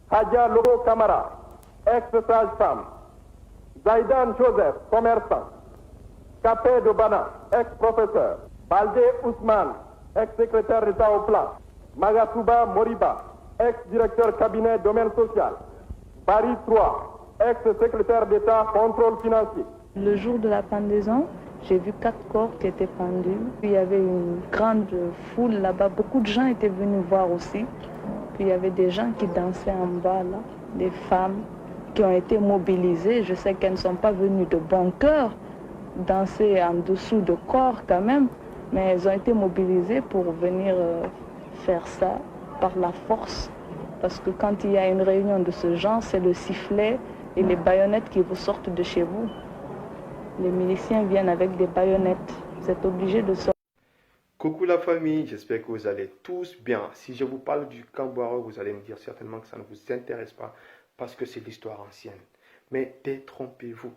Hadja Lobo Camara, ex-sage-femme. Zaidan Joseph, commerçant. Kapé Dobana, ex-professeur. Baldé Ousmane, ex-secrétaire d'État au plan. Magatouba Moriba, ex-directeur cabinet domaine social. Barry 3, ex-secrétaire d'État contrôle financier. Le jour de la pendaison, j'ai vu 4 corps qui étaient pendus. Puis il y avait une grande foule là-bas. Beaucoup de gens étaient venus voir aussi. Puis il y avait des gens qui dansaient en bas là, des femmes qui ont été mobilisées. Je sais qu'elles ne sont pas venues de bon cœur danser en dessous de corps quand même, mais elles ont été mobilisées pour venir faire ça par la force. Parce que quand il y a une réunion de ce genre, c'est le sifflet et les baïonnettes qui vous sortent de chez vous. Les miliciens viennent avec des baïonnettes. Vous êtes obligés de sortir. Coucou la famille, j'espère que vous allez tous bien. Si je vous parle du Camboiro, vous allez me dire certainement que ça ne vous intéresse pas parce que c'est l'histoire ancienne. Mais détrompez-vous.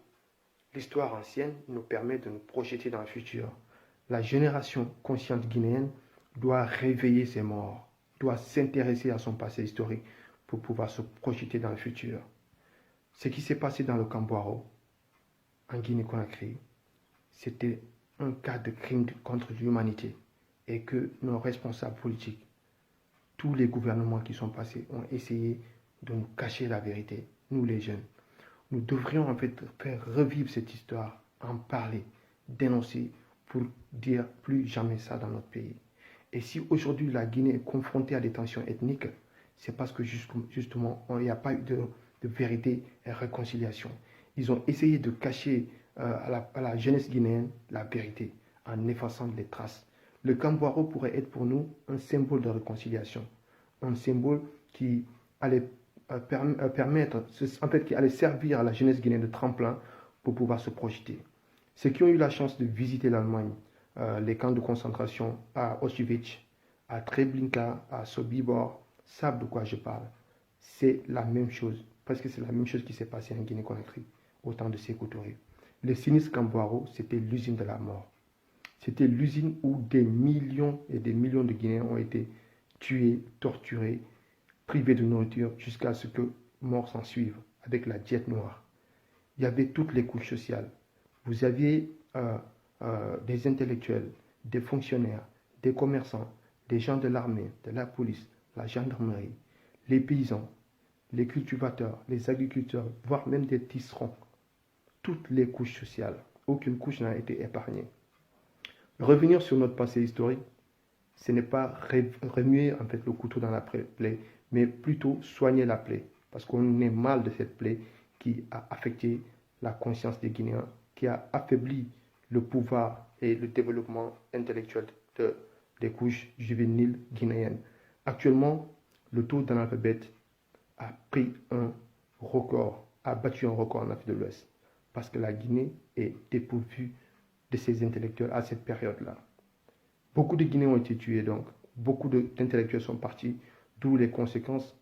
L'histoire ancienne nous permet de nous projeter dans le futur. La génération consciente guinéenne doit réveiller ses morts, doit s'intéresser à son passé historique pour pouvoir se projeter dans le futur. Ce qui s'est passé dans le Camboiro, en Guinée-Conakry, c'était un cas de crime contre l'humanité et que nos responsables politiques, tous les gouvernements qui sont passés ont essayé de nous cacher la vérité, nous les jeunes. Nous devrions en fait faire revivre cette histoire, en parler, dénoncer pour dire plus jamais ça dans notre pays. Et si aujourd'hui la Guinée est confrontée à des tensions ethniques, c'est parce que justement il n'y a pas eu de vérité et réconciliation. Ils ont essayé de cacher à la jeunesse guinéenne la vérité en effaçant les traces. Le Camboiro pourrait être pour nous un symbole de réconciliation, un symbole qui allait permettre, en fait, qui allait servir à la jeunesse guinéenne de tremplin pour pouvoir se projeter. Ceux qui ont eu la chance de visiter l'Allemagne, les camps de concentration à Auschwitz, à Treblinka, à Sobibor, savent de quoi je parle. C'est la même chose, parce que c'est la même chose qui s'est passée en Guinée-Conakry au temps de Sékou Touré. Le sinistre Camboiro, c'était l'usine de la mort. C'était l'usine où des millions et des millions de Guinéens ont été tués, torturés, privés de nourriture jusqu'à ce que mort s'en suive avec la diète noire. Il y avait toutes les couches sociales. Vous aviez des intellectuels, des fonctionnaires, des commerçants, des gens de l'armée, de la police, la gendarmerie, les paysans, les cultivateurs, les agriculteurs, voire même des tisserands. Toutes les couches sociales. Aucune couche n'a été épargnée. Revenir sur notre passé historique, ce n'est pas remuer en fait le couteau dans la plaie, mais plutôt soigner la plaie. Parce qu'on est mal de cette plaie qui a affecté la conscience des Guinéens, qui a affaibli le pouvoir et le développement intellectuel des couches juvéniles guinéennes. Actuellement, le taux d'analphabète a pris un record, a battu un record en Afrique de l'Ouest. Parce que la Guinée est dépourvue de ses intellectuels à cette période-là. Beaucoup de Guinéens ont été tués donc, beaucoup d'intellectuels sont partis, d'où les conséquences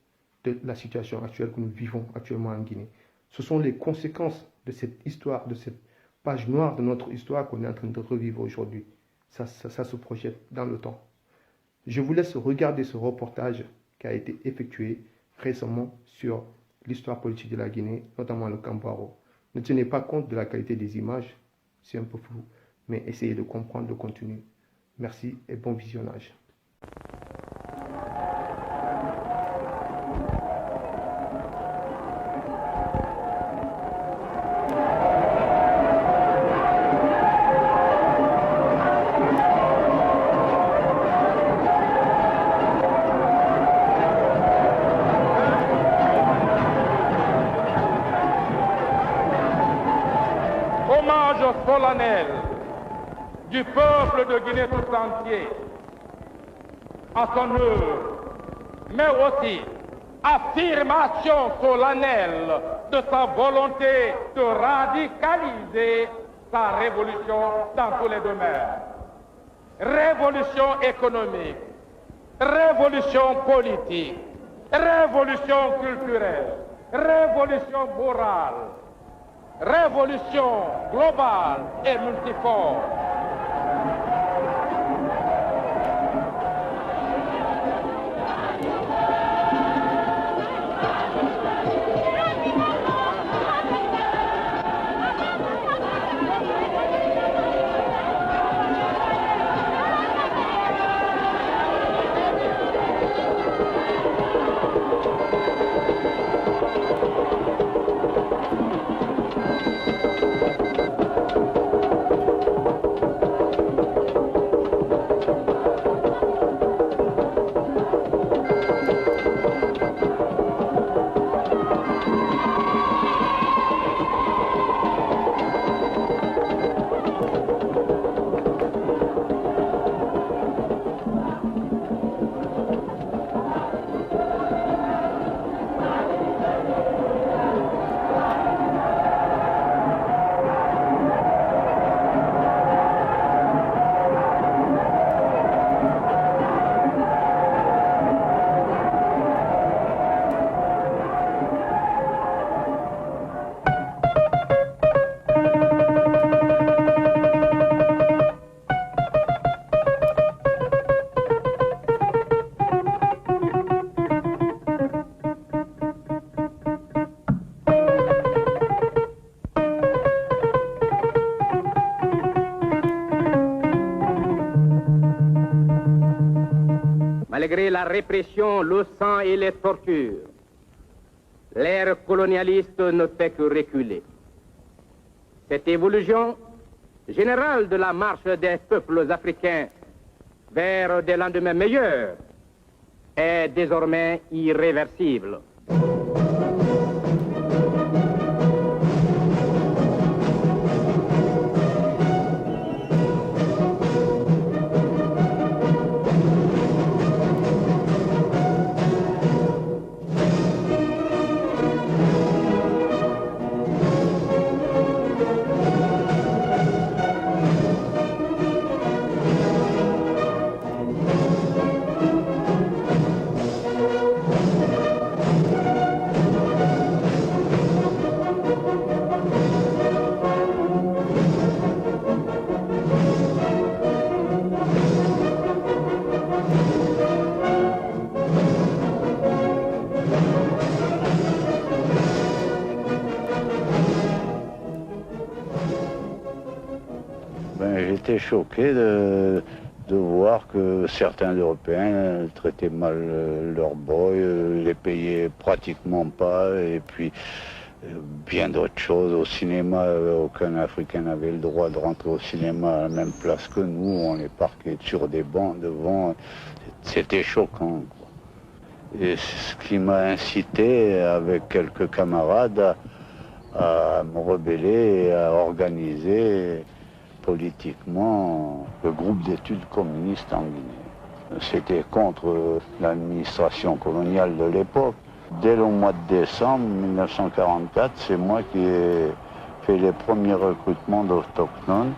de la situation actuelle que nous vivons actuellement en Guinée. Ce sont les conséquences de cette histoire, de cette page noire de notre histoire qu'on est en train de revivre aujourd'hui. Ça se projette dans le temps. Je vous laisse regarder ce reportage qui a été effectué récemment sur l'histoire politique de la Guinée, notamment le Camboiro. Ne tenez pas compte de la qualité des images, c'est un peu flou, mais essayez de comprendre le contenu. Merci et bon visionnage. Hommage solennel du peuple de Guinée tout entier à son œuvre, mais aussi affirmation solennelle de sa volonté de radicaliser sa révolution dans tous les domaines. Révolution économique, révolution politique, révolution culturelle, révolution morale, révolution globale et multiforme. Malgré la répression, le sang et les tortures, l'ère colonialiste ne fait que reculer. Cette évolution générale de la marche des peuples africains vers des lendemains meilleurs est désormais irréversible. J'étais choqué de voir que certains Européens traitaient mal leurs boys, les payaient pratiquement pas, et puis bien d'autres choses. Au cinéma, aucun Africain n'avait le droit de rentrer au cinéma à la même place que nous. On les parquait sur des bancs devant. C'était choquant. Et ce qui m'a incité, avec quelques camarades, à me rebeller et à organiser politiquement le groupe d'études communistes en Guinée. C'était contre l'administration coloniale de l'époque. Dès le mois de décembre 1944, c'est moi qui ai fait les premiers recrutements d'autochtones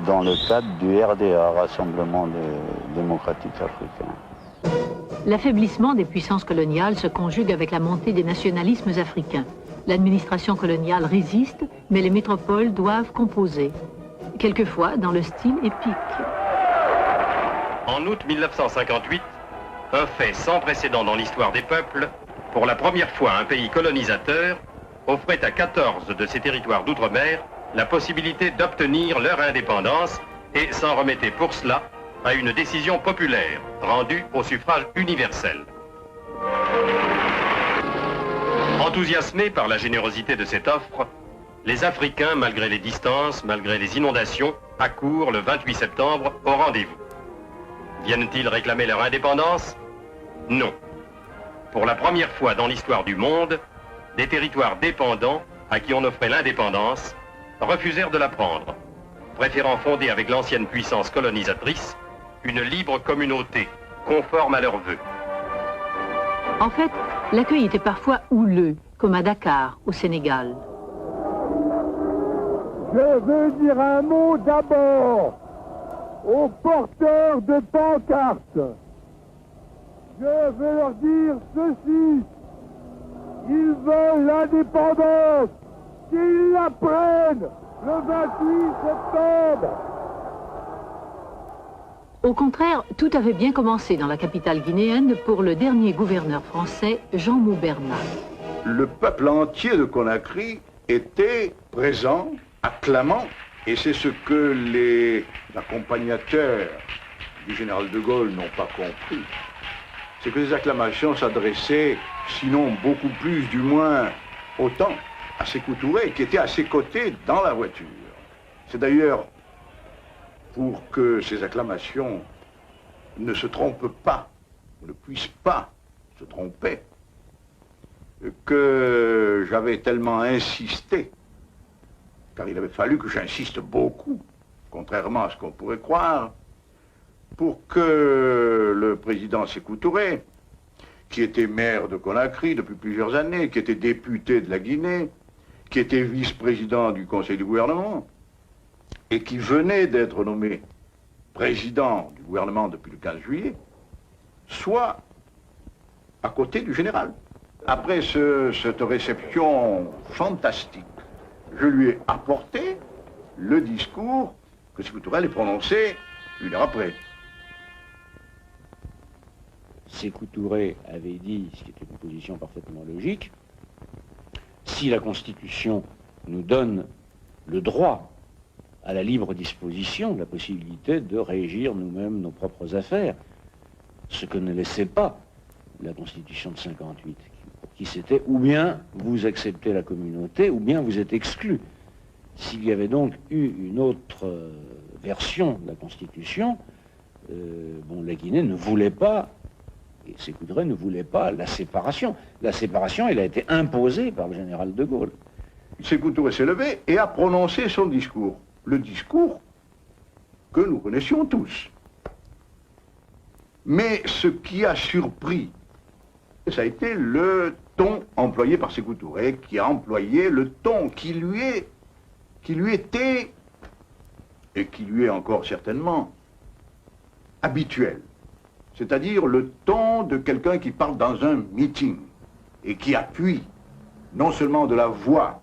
dans le cadre du RDA, Rassemblement démocratique africain. L'affaiblissement des puissances coloniales se conjugue avec la montée des nationalismes africains. L'administration coloniale résiste, mais les métropoles doivent composer, quelquefois dans le style épique. En août 1958, un fait sans précédent dans l'histoire des peuples, pour la première fois un pays colonisateur offrait à 14 de ses territoires d'outre-mer la possibilité d'obtenir leur indépendance et s'en remettait pour cela à une décision populaire rendue au suffrage universel. Enthousiasmés par la générosité de cette offre, les Africains, malgré les distances, malgré les inondations, accourent le 28 septembre au rendez-vous. Viennent-ils réclamer leur indépendance? Non. Pour la première fois dans l'histoire du monde, des territoires dépendants à qui on offrait l'indépendance refusèrent de la prendre, préférant fonder avec l'ancienne puissance colonisatrice une libre communauté conforme à leurs vœux. En fait, l'accueil était parfois houleux, comme à Dakar, au Sénégal. Je veux dire un mot d'abord aux porteurs de pancartes. Je veux leur dire ceci. Ils veulent l'indépendance. Qu'ils la prennent le 28 septembre. Au contraire, tout avait bien commencé dans la capitale guinéenne pour le dernier gouverneur français, Jean Mouberna. Le peuple entier de Conakry était présent, acclamant, et c'est ce que les accompagnateurs du général de Gaulle n'ont pas compris. C'est que les acclamations s'adressaient, sinon beaucoup plus, du moins autant, à Sékou Touré, qui était à ses côtés dans la voiture. C'est d'ailleurs pour que ces acclamations ne se trompent pas, ne puissent pas se tromper, que j'avais tellement insisté, car il avait fallu que j'insiste beaucoup, contrairement à ce qu'on pourrait croire, pour que le président Sékou Touré, qui était maire de Conakry depuis plusieurs années, qui était député de la Guinée, qui était vice-président du Conseil du gouvernement, et qui venait d'être nommé président du gouvernement depuis le 15 juillet, soit à côté du général. Après cette réception fantastique, je lui ai apporté le discours que Sékou Touré allait prononcer 1 heure après. Sékou Touré avait dit, ce qui était une position parfaitement logique, si la Constitution nous donne le droit à la libre disposition, la possibilité de régir nous-mêmes nos propres affaires, ce que ne laissait pas la Constitution de 58, qui c'était ou bien vous acceptez la communauté, ou bien vous êtes exclu. S'il y avait donc eu une autre version de la Constitution, la Guinée ne voulait pas, et Sékou Touré ne voulait pas la séparation. La séparation, elle a été imposée par le général de Gaulle. Sékou Touré s'est levé et a prononcé son discours. Le discours que nous connaissions tous. Mais ce qui a surpris, ça a été le ton employé par Sékou Touré, qui a employé le ton qui lui était, et qui lui est encore certainement, habituel. C'est-à-dire le ton de quelqu'un qui parle dans un meeting et qui appuie non seulement de la voix,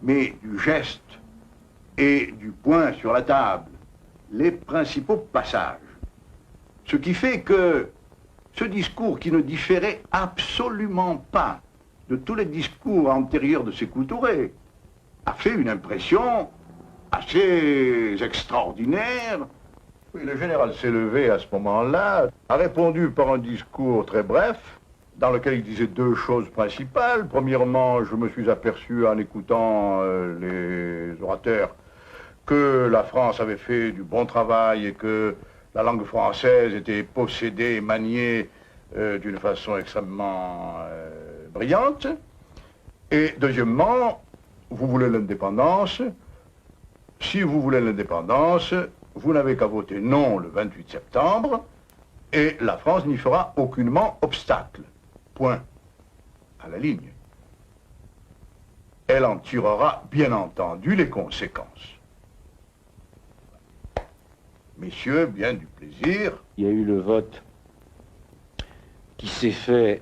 mais du geste et du poing sur la table, les principaux passages. Ce qui fait que ce discours qui ne différait absolument pas de tous les discours antérieurs de Sékou Touré a fait une impression assez extraordinaire. Oui, le général s'est levé à ce moment-là, a répondu par un discours très bref, dans lequel il disait deux choses principales. Premièrement, je me suis aperçu en écoutant les orateurs que la France avait fait du bon travail et que la langue française était possédée et maniée d'une façon extrêmement brillante. Et deuxièmement, vous voulez l'indépendance. Si vous voulez l'indépendance, vous n'avez qu'à voter non le 28 septembre et la France n'y fera aucunement obstacle. Point. À la ligne. Elle en tirera bien entendu les conséquences. Messieurs, bien du plaisir. Il y a eu le vote qui s'est fait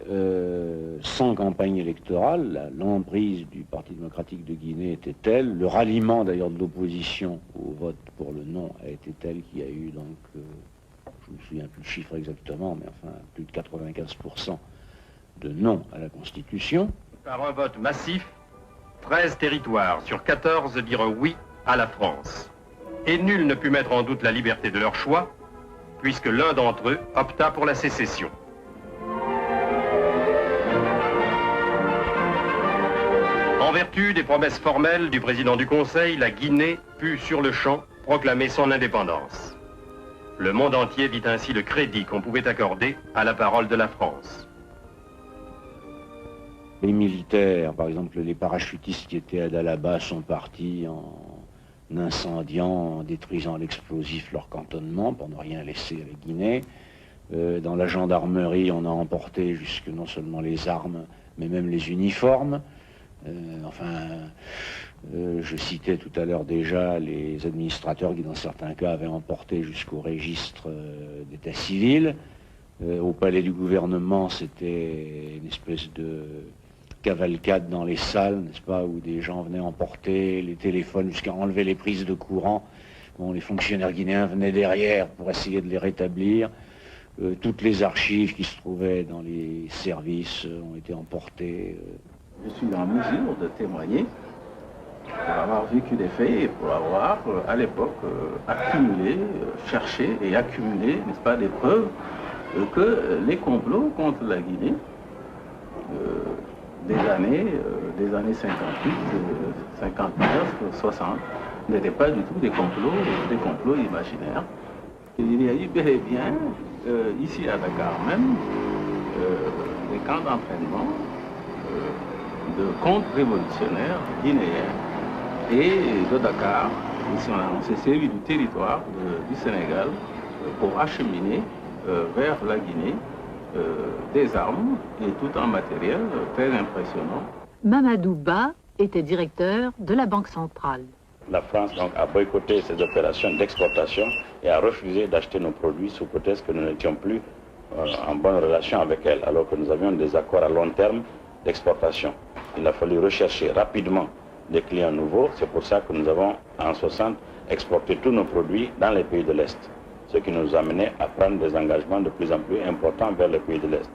sans campagne électorale. L'emprise du Parti démocratique de Guinée était telle, le ralliement d'ailleurs de l'opposition au vote pour le non a été tel qu'il y a eu donc, je ne me souviens plus le chiffre exactement, mais enfin plus de 95% de non à la Constitution. Par un vote massif, 13 territoires sur 14 dirent oui à la France. Et nul ne put mettre en doute la liberté de leur choix, puisque l'un d'entre eux opta pour la sécession. En vertu des promesses formelles du président du Conseil, la Guinée put sur le champ proclamer son indépendance. Le monde entier vit ainsi le crédit qu'on pouvait accorder à la parole de la France. Les militaires, par exemple les parachutistes qui étaient à Dalaba, sont partis en incendiant, en détruisant l'explosif leur cantonnement pour ne rien laisser à la Guinée. Dans la gendarmerie, on a emporté jusque non seulement les armes, mais même les uniformes. Je citais tout à l'heure déjà les administrateurs qui, dans certains cas, avaient emporté jusqu'au registre d'état civil. Au palais du gouvernement, c'était une espèce de cavalcade dans les salles, n'est-ce pas, où des gens venaient emporter les téléphones jusqu'à enlever les prises de courant. Bon, les fonctionnaires guinéens venaient derrière pour essayer de les rétablir. Toutes les archives qui se trouvaient dans les services ont été emportées. Je suis en mesure de témoigner pour avoir vécu des faits et pour avoir, à l'époque, accumulé, cherché et accumulé, n'est-ce pas, des preuves que les complots contre la Guinée des années 58, 59, 60 n'étaient pas du tout des complots imaginaires. Il y a eu bel et bien, ici à Dakar même, des camps d'entraînement de contre-révolutionnaires guinéens et de Dakar. On s'est servi du territoire du Sénégal pour acheminer vers la Guinée des armes et tout un matériel très impressionnant. Mamadou Ba était directeur de la Banque centrale. La France donc, a boycotté ces opérations d'exportation et a refusé d'acheter nos produits sous prétexte que nous n'étions plus en bonne relation avec elle, alors que nous avions des accords à long terme d'exportation. Il a fallu rechercher rapidement des clients nouveaux. C'est pour ça que nous avons, en 60, exporté tous nos produits dans les pays de l'Est. Ce qui nous a amené à prendre des engagements de plus en plus importants vers les pays de l'Est.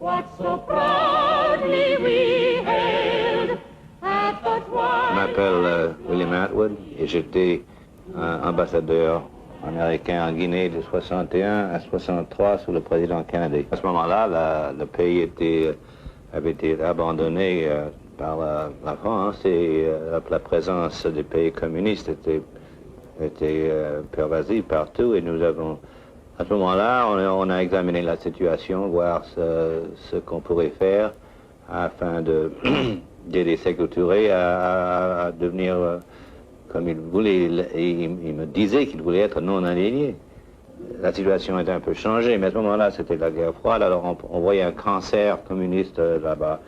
Je m'appelle William Atwood et j'étais ambassadeur américain en Guinée de 61 à 63 sous le président Kennedy. À ce moment-là, le pays avait été abandonné par la France et la présence des pays communistes était pervasive partout et nous avons, à ce moment-là, on a examiné la situation, voir ce qu'on pourrait faire afin d'aider Sékou Touré à devenir comme il voulait. Il me disait qu'il voulait être non aligné. La situation était un peu changée, mais à ce moment-là, c'était la guerre froide, alors on voyait un cancer communiste là-bas.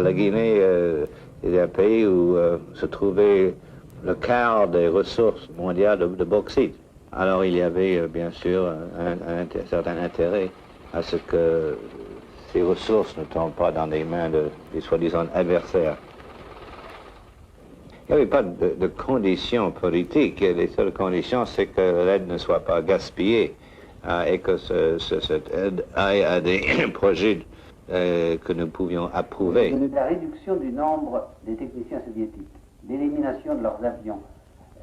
La Guinée est un pays où se trouvait le quart des ressources mondiales de bauxite. Alors il y avait bien sûr un certain intérêt à ce que ces ressources ne tombent pas dans les mains des soi-disant adversaires. Il n'y avait pas de conditions politiques. Les seules conditions, c'est que l'aide ne soit pas gaspillée et que cette aide aille à des projets que nous pouvions approuver. La réduction du nombre des techniciens soviétiques, l'élimination de leurs avions,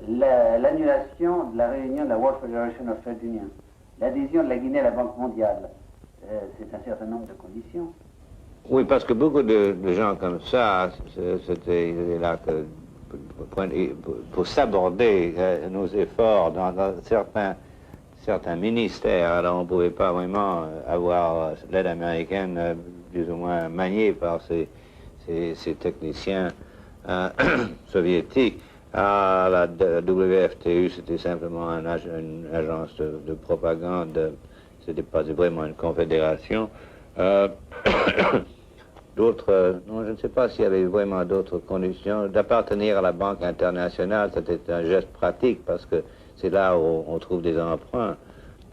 l'annulation de la réunion de la World Federation of Trade Unions, l'adhésion de la Guinée à la Banque mondiale, c'est un certain nombre de conditions. Oui, parce que beaucoup de gens comme ça, c'était là pour s'aborder nos efforts dans certains ministères. Alors on ne pouvait pas vraiment avoir l'aide américaine plus ou moins maniée par ces techniciens soviétiques. La WFTU, c'était simplement une agence de propagande, c'était pas vraiment une confédération. D'autres, non, je ne sais pas s'il y avait vraiment d'autres conditions. D'appartenir à la Banque internationale, c'était un geste pratique parce que c'est là où on trouve des emprunts.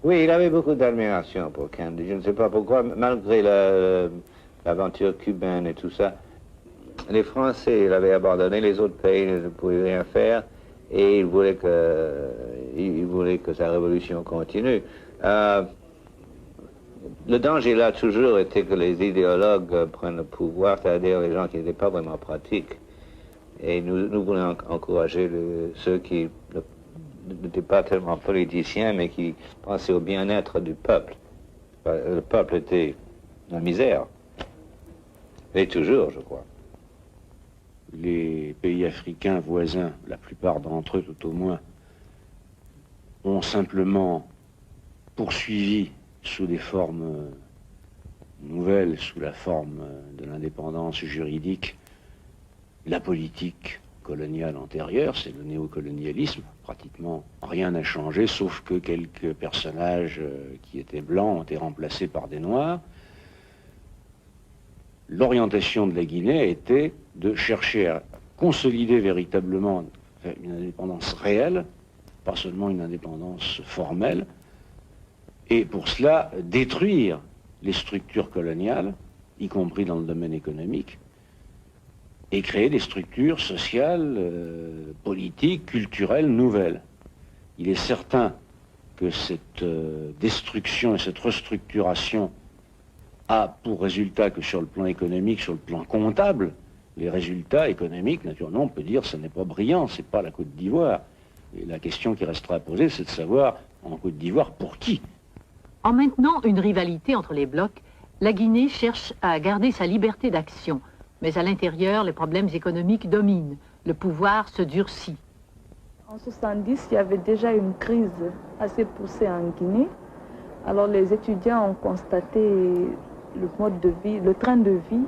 Oui, il avait beaucoup d'admiration pour Kennedy. Je ne sais pas pourquoi, malgré l'aventure cubaine et tout ça, les Français l'avaient abandonné, les autres pays ne pouvaient rien faire et il voulait que sa révolution continue. Le danger là toujours était que les idéologues prennent le pouvoir, c'est-à-dire les gens qui n'étaient pas vraiment pratiques. Et nous voulions encourager ceux qui n'étaient pas tellement politiciens, mais qui pensaient au bien-être du peuple. Le peuple était en misère. Et toujours, je crois. Les pays africains voisins, la plupart d'entre eux tout au moins, ont simplement poursuivi sous des formes nouvelles, sous la forme de l'indépendance juridique, la politique coloniale antérieure, c'est le néocolonialisme. Pratiquement rien n'a changé, sauf que quelques personnages qui étaient blancs ont été remplacés par des noirs. L'orientation de la Guinée a été de chercher à consolider véritablement une indépendance réelle, pas seulement une indépendance formelle, et pour cela détruire les structures coloniales, y compris dans le domaine économique, et créer des structures sociales, politiques, culturelles nouvelles. Il est certain que cette destruction et cette restructuration a pour résultat que sur le plan économique, sur le plan comptable, les résultats économiques, naturellement, on peut dire que ce n'est pas brillant, c'est pas la Côte d'Ivoire. Et la question qui restera à poser, c'est de savoir, en Côte d'Ivoire, pour qui? En maintenant une rivalité entre les blocs, la Guinée cherche à garder sa liberté d'action. Mais à l'intérieur, les problèmes économiques dominent. Le pouvoir se durcit. En 70, il y avait déjà une crise assez poussée en Guinée. Alors les étudiants ont constaté le mode de vie, le train de vie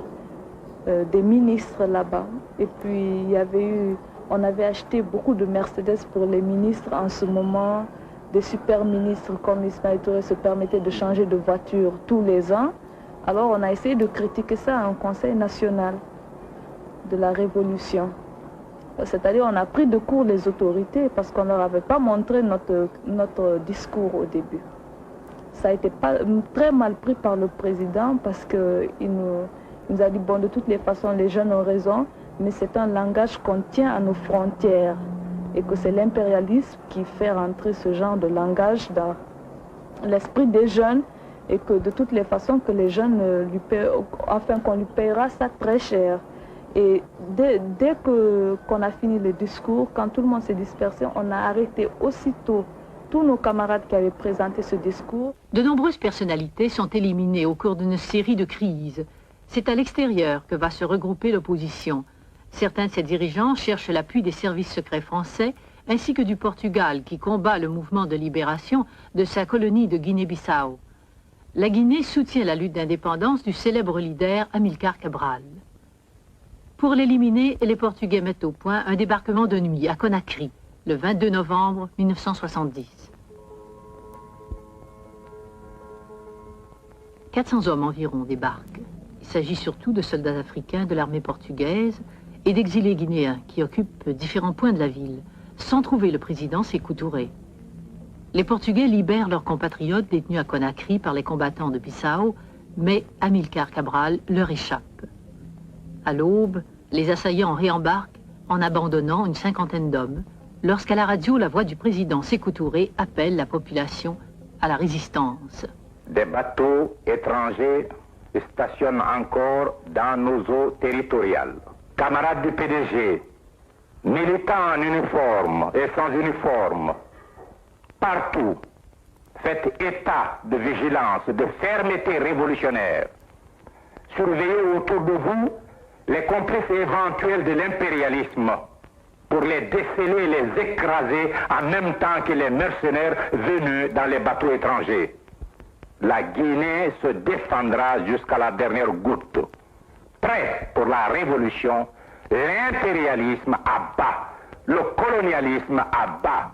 des ministres là-bas. Et puis on avait acheté beaucoup de Mercedes pour les ministres en ce moment. Des super ministres comme Ismaël Touré se permettaient de changer de voiture tous les ans. Alors on a essayé de critiquer ça en Conseil national de la Révolution. C'est-à-dire on a pris de court les autorités parce qu'on ne leur avait pas montré notre discours au début. Ça a été très mal pris par le président parce qu'il nous a dit, bon, de toutes les façons, les jeunes ont raison, mais c'est un langage qu'on tient à nos frontières. et que c'est l'impérialisme qui fait rentrer ce genre de langage dans l'esprit des jeunes et que de toutes les façons que les jeunes qu'on lui paiera ça très cher. Et dès qu'on a fini le discours, quand tout le monde s'est dispersé, on a arrêté aussitôt tous nos camarades qui avaient présenté ce discours. De nombreuses personnalités sont éliminées au cours d'une série de crises. C'est à l'extérieur que va se regrouper l'opposition. Certains de ses dirigeants cherchent l'appui des services secrets français ainsi que du Portugal qui combat le mouvement de libération de sa colonie de Guinée-Bissau. La Guinée soutient la lutte d'indépendance du célèbre leader Amilcar Cabral. Pour l'éliminer, les Portugais mettent au point un débarquement de nuit à Conakry, le 22 novembre 1970. 400 hommes environ débarquent. Il s'agit surtout de soldats africains de l'armée portugaise et d'exilés guinéens qui occupent différents points de la ville, sans trouver le président Sékou Touré. Les Portugais libèrent leurs compatriotes détenus à Conakry par les combattants de Bissau, mais Amilcar Cabral leur échappe. À l'aube, les assaillants réembarquent en abandonnant une cinquantaine d'hommes, lorsqu'à la radio, la voix du président Sékou Touré appelle la population à la résistance. Des bateaux étrangers stationnent encore dans nos eaux territoriales. Camarades du PDG, militants en uniforme et sans uniforme, partout, faites état de vigilance, de fermeté révolutionnaire. Surveillez autour de vous les complices éventuels de l'impérialisme pour les déceler et les écraser en même temps que les mercenaires venus dans les bateaux étrangers. La Guinée se défendra jusqu'à la dernière goutte. Prêt pour la révolution, l'impérialisme à bas, le colonialisme à bas.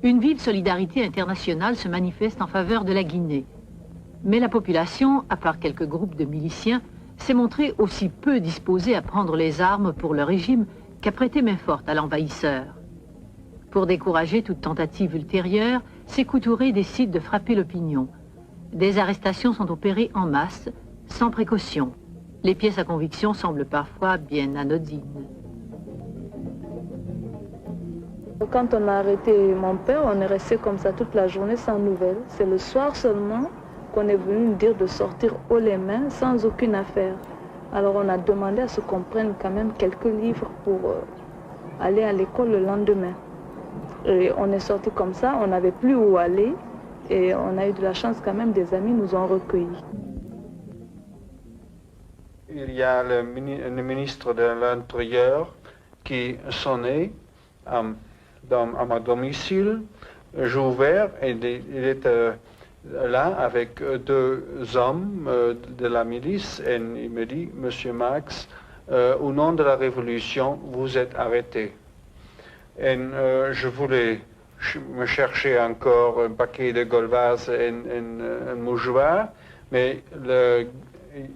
Une vive solidarité internationale se manifeste en faveur de la Guinée. Mais la population, à part quelques groupes de miliciens, s'est montrée aussi peu disposée à prendre les armes pour le régime qu'à prêter main forte à l'envahisseur. Pour décourager toute tentative ultérieure, Sékou Touré décide de frapper l'opinion. Des arrestations sont opérées en masse, sans précaution. Les pièces à conviction semblent parfois bien anodines. Quand on a arrêté mon père, on est resté comme ça toute la journée sans nouvelles. C'est le soir seulement qu'on est venu nous dire de sortir haut les mains sans aucune affaire. Alors on a demandé à ce qu'on prenne quand même quelques livres pour aller à l'école le lendemain. Et on est sorti comme ça, on n'avait plus où aller et on a eu de la chance quand même, des amis nous ont recueillis. Il y a le ministre de l'Intérieur qui sonnait à mon domicile. J'ai ouvert et il était là avec deux hommes de la milice et il me dit, Monsieur Max, au nom de la Révolution, vous êtes arrêté. Et je voulais me chercher encore un paquet de golvas et un mouchoir, mais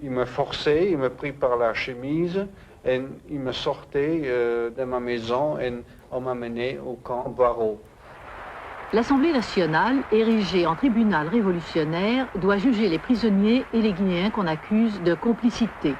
il me forçait, il me prit par la chemise et il me sortait de ma maison et on m'a mené au camp Boireau. L'Assemblée nationale, érigée en tribunal révolutionnaire, doit juger les prisonniers et les Guinéens qu'on accuse de complicité.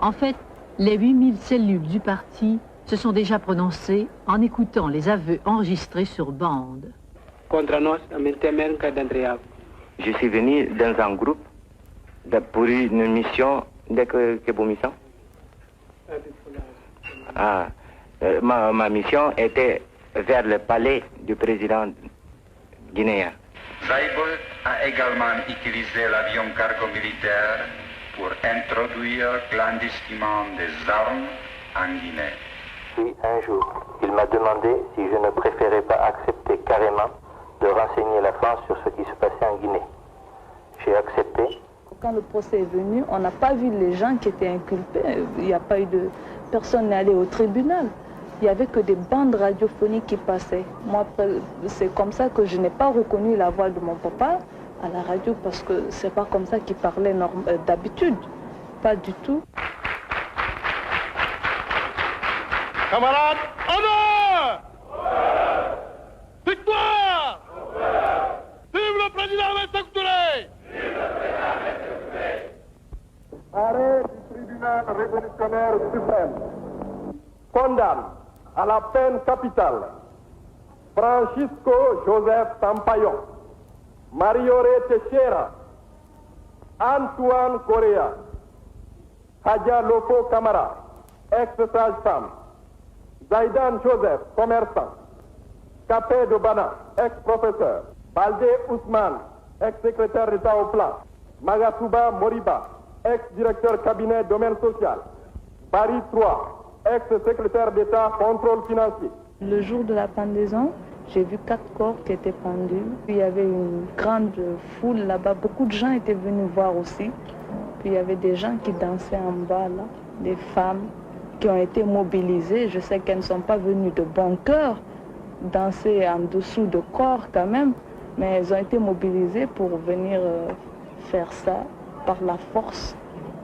En fait, les 8000 cellules du parti se sont déjà prononcées en écoutant les aveux enregistrés sur bande. Je suis venu dans un groupe pour une mission mission. Ma mission était vers le palais du président guinéen. Saibold a également utilisé l'avion cargo militaire pour introduire clandestinement des armes en Guinée. Puis un jour, il m'a demandé si je ne préférais pas accepter carrément de renseigner la France sur ce qui se passait en Guinée. J'ai accepté. Quand le procès est venu, on n'a pas vu les gens qui étaient inculpés. Il n'y a pas eu de... Personne n'est allé au tribunal. Il n'y avait que des bandes radiophoniques qui passaient. Moi, c'est comme ça que je n'ai pas reconnu la voix de mon papa à la radio parce que c'est pas comme ça qu'il parlait d'habitude. Pas du tout. Camarades, honneur! Commissionnaire suprême condamne à la peine capitale Francisco Joseph Sampaio, Mariore Teixeira, Antoine Correa, Hadja Lofo Camara, ex-sage-femme, Zaidan Joseph, commerçant, Capé de Bana, ex-professeur, Baldé Ousmane, ex-secrétaire d'État au plan, Magatuba Moriba, ex-directeur cabinet domaine social, Barry 3, ex-secrétaire d'État contrôle financier. Le jour de la pendaison, j'ai vu 4 corps qui étaient pendus. Puis il y avait une grande foule là-bas. Beaucoup de gens étaient venus voir aussi. Puis il y avait des gens qui dansaient en bas là, des femmes qui ont été mobilisées. Je sais qu'elles ne sont pas venues de bon cœur danser en dessous de corps quand même, mais elles ont été mobilisées pour venir faire ça par la force.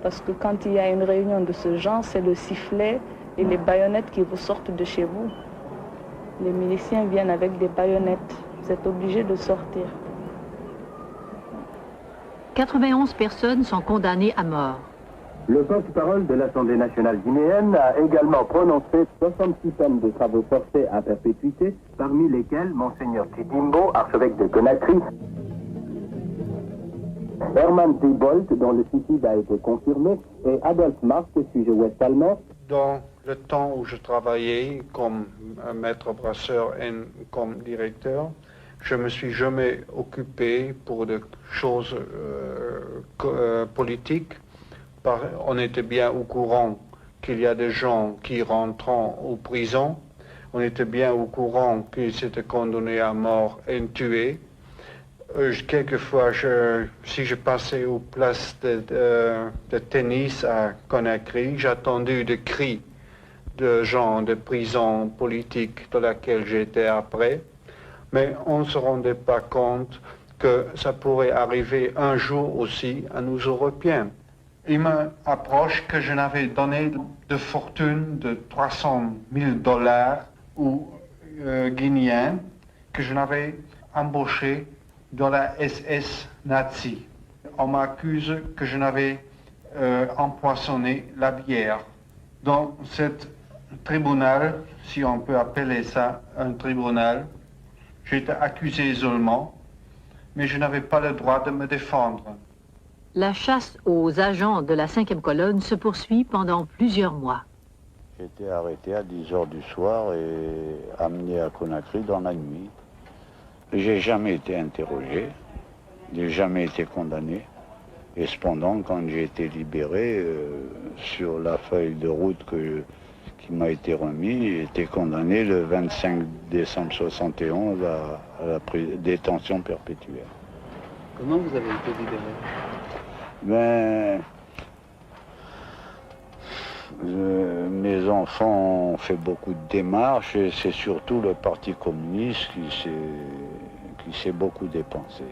Parce que quand il y a une réunion de ce genre, c'est le sifflet et les baïonnettes qui vous sortent de chez vous. Les miliciens viennent avec des baïonnettes. Vous êtes obligés de sortir. 91 personnes sont condamnées à mort. Le porte-parole de l'Assemblée nationale guinéenne a également prononcé 66 peines de travaux forcés à perpétuité, parmi lesquelles Monseigneur Tidimbo, archevêque de Conakry, Herman Diebold, dont le suicide a été confirmé, et Adolphe Marx, sujet ouest-allemand. Dans le temps où je travaillais comme maître brasseur et comme directeur, je ne me suis jamais occupé pour des choses politiques. On était bien au courant qu'il y a des gens qui rentrent en prison. On était bien au courant qu'ils étaient condamnés à mort et tués. Quelquefois, si je passais aux places de tennis à Conakry, j'ai entendu des cris de gens de prison politique dans laquelle j'étais après, mais on ne se rendait pas compte que ça pourrait arriver un jour aussi à nous Européens. Il m'approche que je n'avais donné de fortune de 300 000 $ aux Guinéens que je n'avais embauché dans la SS nazie. On m'accuse que je n'avais empoisonné la bière. Dans ce tribunal, si on peut appeler ça un tribunal, j'étais accusé seulement, mais je n'avais pas le droit de me défendre. La chasse aux agents de la 5e colonne se poursuit pendant plusieurs mois. J'ai été arrêté à 10 h du soir et amené à Conakry dans la nuit. J'ai jamais été interrogé, j'ai jamais été condamné. Et cependant, quand j'ai été libéré, sur la feuille de route qui m'a été remise, j'ai été condamné le 25 décembre 1971 à la détention perpétuelle. Comment vous avez été libéré? Ben, mes enfants ont fait beaucoup de démarches et c'est surtout le Parti communiste qui s'est beaucoup dépensé.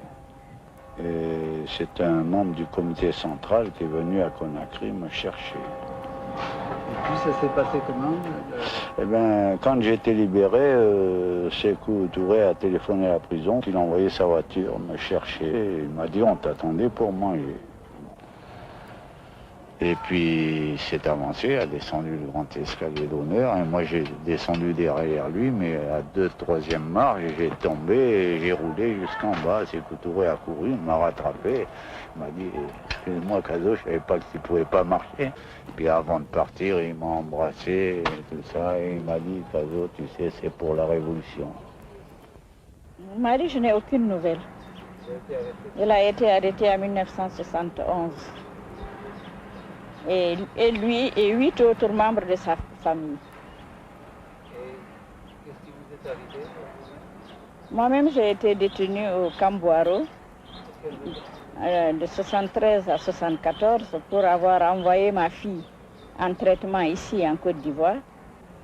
Et c'est un membre du comité central qui est venu à Conakry me chercher. Et puis ça s'est passé comment? Eh bien, quand j'ai été libéré, Sékou Touré a téléphoné à la prison, il a envoyé sa voiture me chercher. Et il m'a dit on t'attendait pour manger. Et puis il s'est avancé, a descendu le grand escalier d'honneur, et moi j'ai descendu derrière lui, mais à 2e, 3e marche, j'ai tombé et j'ai roulé jusqu'en bas. Sékou Touré a couru, il m'a rattrapé, il m'a dit excuse-moi Kazo, je savais pas que tu pouvais pas marcher. Et puis avant de partir, il m'a embrassé et tout ça, et il m'a dit Kazo, tu sais, c'est pour la révolution. Mon mari, je n'ai aucune nouvelle. Il a été arrêté en 1971. Et lui et 8 autres membres de sa famille. Et qu'est-ce qui vous est arrivé? Moi-même, j'ai été détenue au Camboiro de 73 à 74 pour avoir envoyé ma fille en traitement ici en Côte d'Ivoire.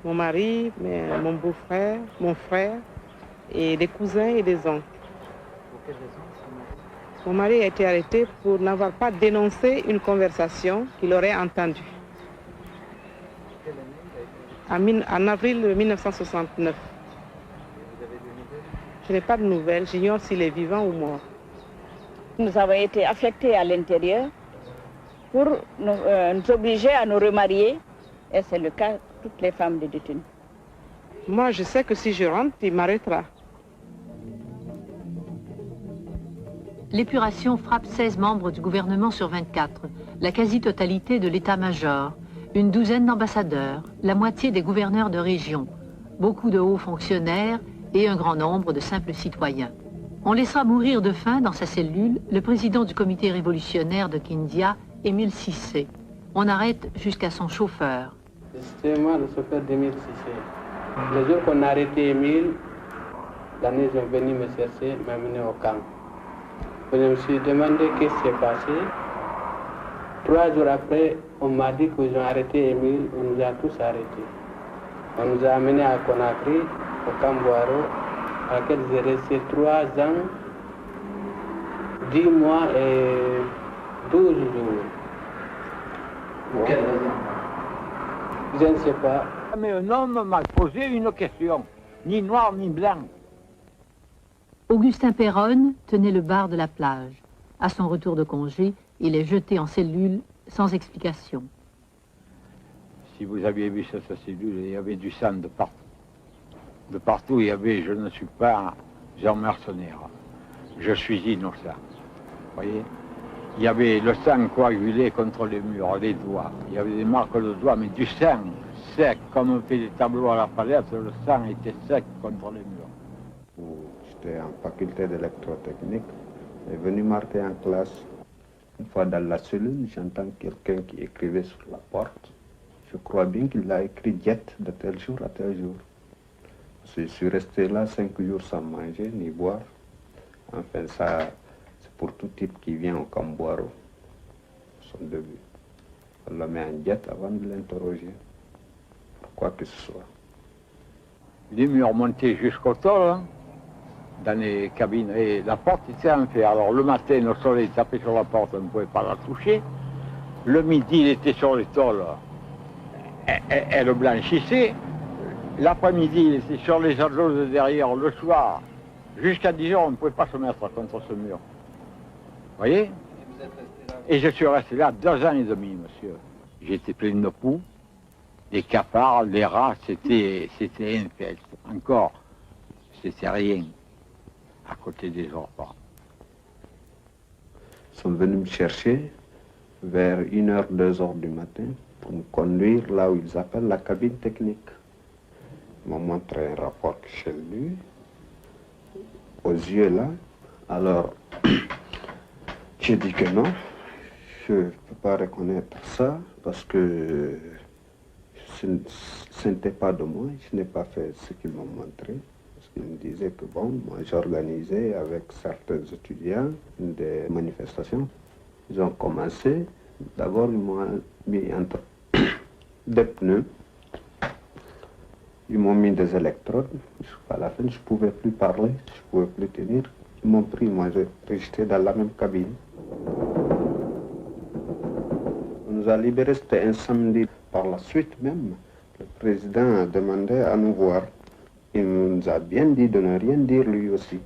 Mon mari, mon beau-frère, mon frère et des cousins et des oncles. Pour quelle raison? Mon mari a été arrêté pour n'avoir pas dénoncé une conversation qu'il aurait entendue. Quelle année il a été arrêté? En avril 1969. Vous avez des nouvelles? Je n'ai pas de nouvelles, j'ignore s'il est vivant ou mort. Nous avons été affectés à l'intérieur pour nous obliger à nous remarier Et c'est le cas de toutes les femmes de détenues. Moi, je sais que si je rentre, il m'arrêtera. L'épuration frappe 16 membres du gouvernement sur 24, la quasi-totalité de l'état-major, une douzaine d'ambassadeurs, la moitié des gouverneurs de région, beaucoup de hauts fonctionnaires et un grand nombre de simples citoyens. On laissera mourir de faim dans sa cellule le président du comité révolutionnaire de Kindia, Émile Cissé. On arrête jusqu'à son chauffeur. C'était moi le chauffeur d'Émile Cissé. Le jour qu'on a arrêté Émile, l'année ils sont venus me chercher, m'amener au camp. Je me suis demandé qu'est-ce qui s'est passé. 3 jours après, on m'a dit qu'ils ont arrêté Émile, on nous a tous arrêtés. On nous a amenés à Conakry, au camp Boiro, à laquelle j'ai resté 3 ans, 10 mois et 12 jours. Pour quelle raison? Je ne sais pas. Mais un homme m'a posé une question, ni noir ni blanc. Augustin Péronne tenait le bar de la plage. À son retour de congé, il est jeté en cellule sans explication. Si vous aviez vu cette cellule, il y avait du sang de partout. De partout, il y avait, je ne suis pas un mercenaire. Je suis innocent. Vous voyez? Il y avait le sang coagulé contre les murs, les doigts. Il y avait des marques de doigts, mais du sang sec, comme on fait des tableaux à la palette, le sang était sec contre les murs. J'étais en faculté d'électrotechnique, est venu marquer en classe. Une fois dans la cellule, j'entends quelqu'un qui écrivait sur la porte. Je crois bien qu'il a écrit jet de tel jour à tel jour. Je suis resté là 5 jours sans manger ni boire. Enfin, ça, c'est pour tout type qui vient au camp Boiro. Son début. On le met en jet avant de l'interroger. Pour quoi que ce soit. Les murs montaient jusqu'au sol, hein, dans les cabines. Et la porte était en fer. Alors le matin, le soleil tapait sur la porte, on ne pouvait pas la toucher. Le midi, il était sur les tôles. Elle blanchissait. L'après-midi, il était sur les ados de derrière. Le soir, jusqu'à 10 heures, on ne pouvait pas se mettre contre ce mur. Vous voyez? Et je suis resté là 2 ans et demi, monsieur. J'étais plein de poux, des cafards, des rats, c'était infect. Encore, c'était rien à côté des repas. Ils sont venus me chercher vers 1h, 2h du matin pour me conduire là où ils appellent la cabine technique. Ils m'ont montré un rapport que j'ai lu, aux yeux là. Alors, j'ai dit que non, je ne peux pas reconnaître ça parce que ce n'était pas de moi, je n'ai pas fait ce qu'ils m'ont montré. Parce qu'ils me disaient que bon, moi j'organisais avec certains étudiants des manifestations. Ils ont commencé, d'abord ils m'ont mis entre des pneus. Ils m'ont mis des électrodes. À la fin, je ne pouvais plus parler, je ne pouvais plus tenir. Ils m'ont pris, moi j'étais dans la même cabine. On nous a libérés, c'était un samedi. Par la suite même, le président a demandé à nous voir. Il nous a bien dit de ne rien dire lui aussi.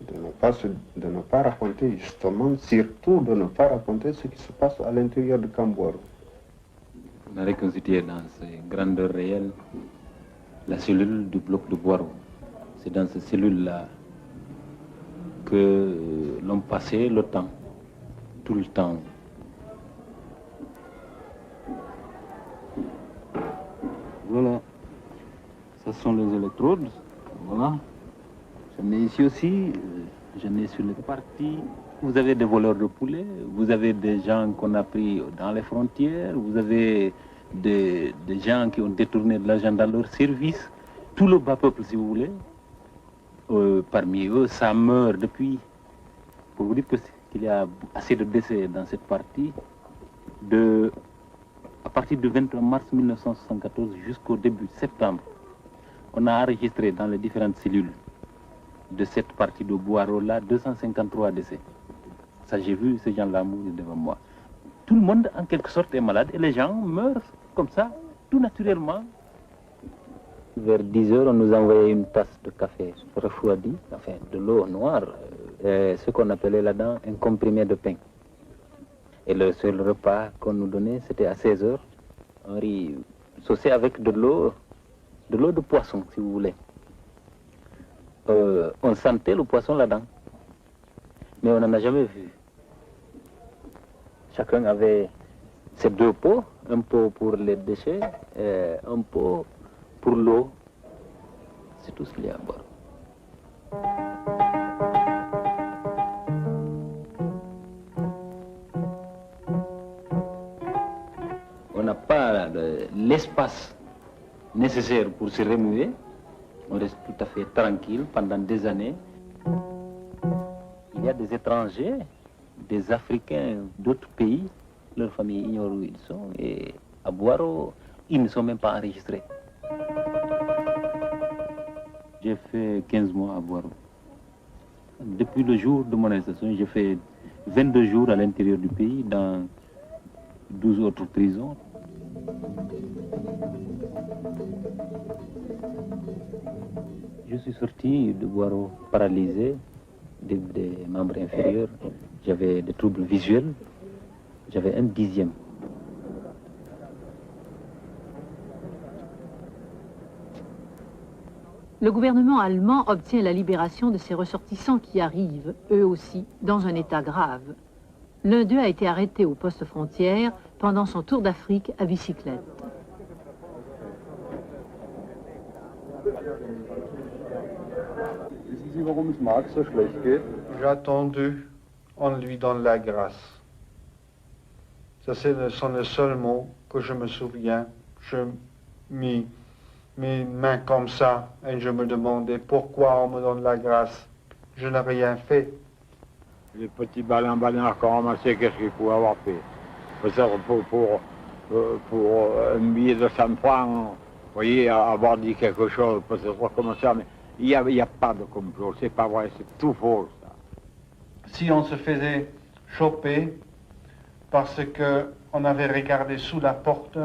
De ne pas raconter justement, surtout de ne pas raconter ce qui se passe à l'intérieur de camp Boiro. On a reconstitué dans ces grandeurs réelles la cellule du bloc de Boiro. C'est dans cette cellule-là que l'on passait le temps, tout le temps. Voilà, ce sont les électrodes, voilà. J'en ai ici aussi, j'en ai sur les parties. Vous avez des voleurs de poulets, vous avez des gens qu'on a pris dans les frontières, vous avez des gens qui ont détourné de l'argent dans leur service, tout le bas peuple si vous voulez. Parmi eux, ça meurt depuis. Pour vous dire qu'il y a assez de décès dans cette partie, à partir du 23 mars 1974 jusqu'au début septembre, on a enregistré dans les différentes cellules de cette partie de Boiro-là 253 décès. Ça, j'ai vu ces gens-là mourir devant moi. Tout le monde, en quelque sorte, est malade et les gens meurent comme ça, tout naturellement. Vers 10 heures, on nous envoyait une tasse de café refroidi, enfin de l'eau noire, ce qu'on appelait là-dedans un comprimé de pain. Et le seul repas qu'on nous donnait, c'était à 16 heures, un riz saucée avec de l'eau de poisson, si vous voulez. On sentait le poisson là-dedans, mais on n'en a jamais vu. Chacun avait ses deux pots, un pot pour les déchets et un pot pour l'eau. C'est tout ce qu'il y a à bord. On n'a pas l'espace nécessaire pour se remuer. On reste tout à fait tranquille pendant des années. Il y a des étrangers, des Africains d'autres pays, leurs familles ignorent où ils sont, et à Boiro, ils ne sont même pas enregistrés. J'ai fait 15 mois à Boiro. Depuis le jour de mon arrestation, j'ai fait 22 jours à l'intérieur du pays, dans 12 autres prisons. Je suis sorti de Boiro paralysé des membres inférieurs. J'avais des troubles visuels. J'avais 1/10. Le gouvernement allemand obtient la libération de ses ressortissants qui arrivent, eux aussi, dans un état grave. L'un d'eux a été arrêté au poste frontière pendant son tour d'Afrique à bicyclette. J'ai attendu, on lui donne la grâce. Ça, sont les seuls mots que je me souviens. Je mis mes mains comme ça et je me demandais pourquoi on me donne la grâce. Je n'ai rien fait. Les petits balins qu'on ramassait, qu'est-ce qu'il pouvait avoir fait? Peut-être pour un billet de 100 francs, vous voyez, avoir dit quelque chose, peut-être comme ça, mais il n'y a pas de complot, c'est pas vrai, c'est tout faux, ça. Si on se faisait choper parce qu'on avait regardé sous la porte,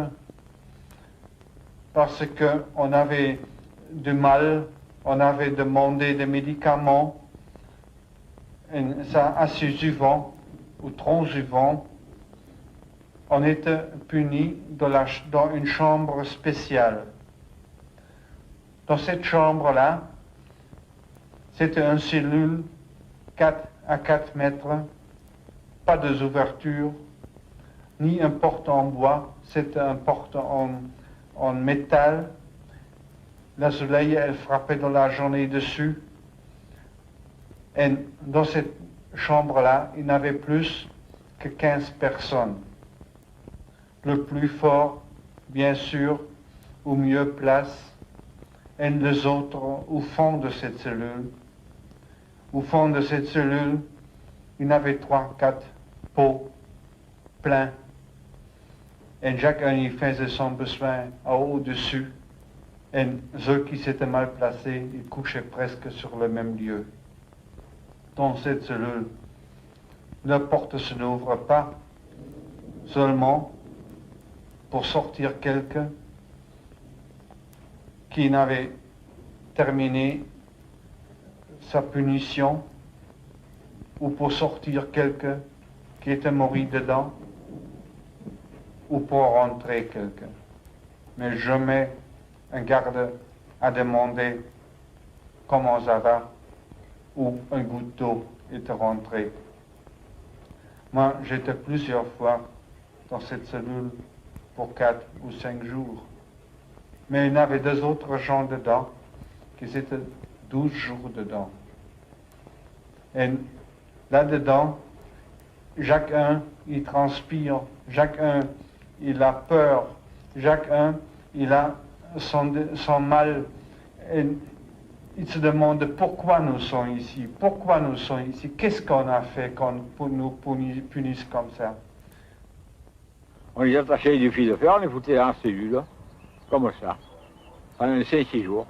parce qu'on avait du mal, on avait demandé des médicaments, et ça assez souvent ou trop souvent, on était puni dans une chambre spéciale. Dans cette chambre-là, c'était une cellule 4 à 4 mètres, pas d'ouverture, ni un porte en bois, c'était un porte en métal. Le soleil, elle frappait dans la journée dessus. Et dans cette chambre-là, il n'y avait plus que 15 personnes. Le plus fort, bien sûr, au mieux place, et les autres au fond de cette cellule. Au fond de cette cellule, il y avait 3-4 pots pleins. Et chacun y faisait son besoin au-dessus. Et ceux qui s'étaient mal placés, ils couchaient presque sur le même lieu. Dans cette cellule, la porte se n'ouvre pas seulement pour sortir quelqu'un qui n'avait terminé sa punition ou pour sortir quelqu'un qui était mort dedans ou pour rentrer quelqu'un. Mais jamais un garde a demandé comment ça va ou un goutte d'eau était rentré. Moi, j'étais plusieurs fois dans cette cellule pour 4 ou 5 jours. Mais il y avait deux autres gens dedans qui étaient 12 jours dedans. Et là-dedans, chacun, il transpire, chacun, il a peur, chacun, il a son mal. Et il se demande pourquoi nous sommes ici, pourquoi nous sommes ici, qu'est-ce qu'on a fait qu'on nous punisse comme ça. On les attachait du fil de fer, on les foutait dans la cellule, comme ça, pendant 5-6 jours.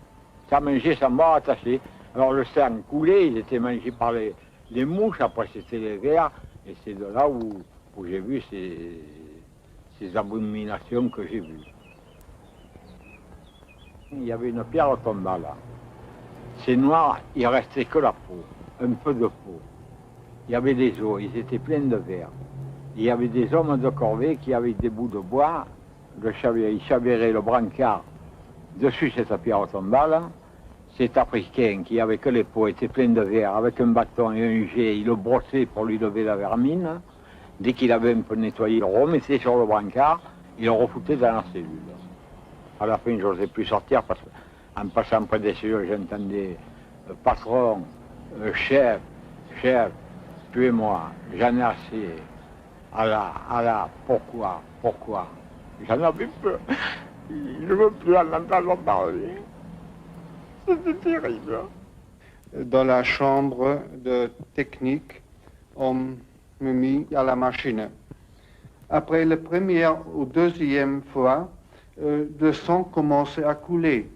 Ça mangeait, ça mort attaché. Alors le sang coulait, il était mangé par les mouches, après c'était les vers, et c'est de là où j'ai vu ces abominations que j'ai vues. Il y avait une pierre tombale là. C'est noir, il restait que la peau, un peu de peau. Il y avait des os, ils étaient pleins de vers. Il y avait des hommes de corvée qui avaient des bouts de bois il chavirait le brancard dessus cette pierre tombale. Cet Africain qui, avec les peaux, était plein de verre, avec un bâton et un jet, il le brossait pour lui lever la vermine. Dès qu'il avait un peu nettoyé, il le remettait sur le brancard, il le refoutait dans la cellule. À la fin, je n'osais plus sortir parce qu'en passant près des cellules, j'entendais patron, chef, tuez-moi, j'en ai assez. Allah, pourquoi? J'en avais peur. Je ne veux plus en entendre parler. C'était terrible. Dans la chambre de technique, on me mit à la machine. Après la première ou deuxième fois, le sang commençait à couler.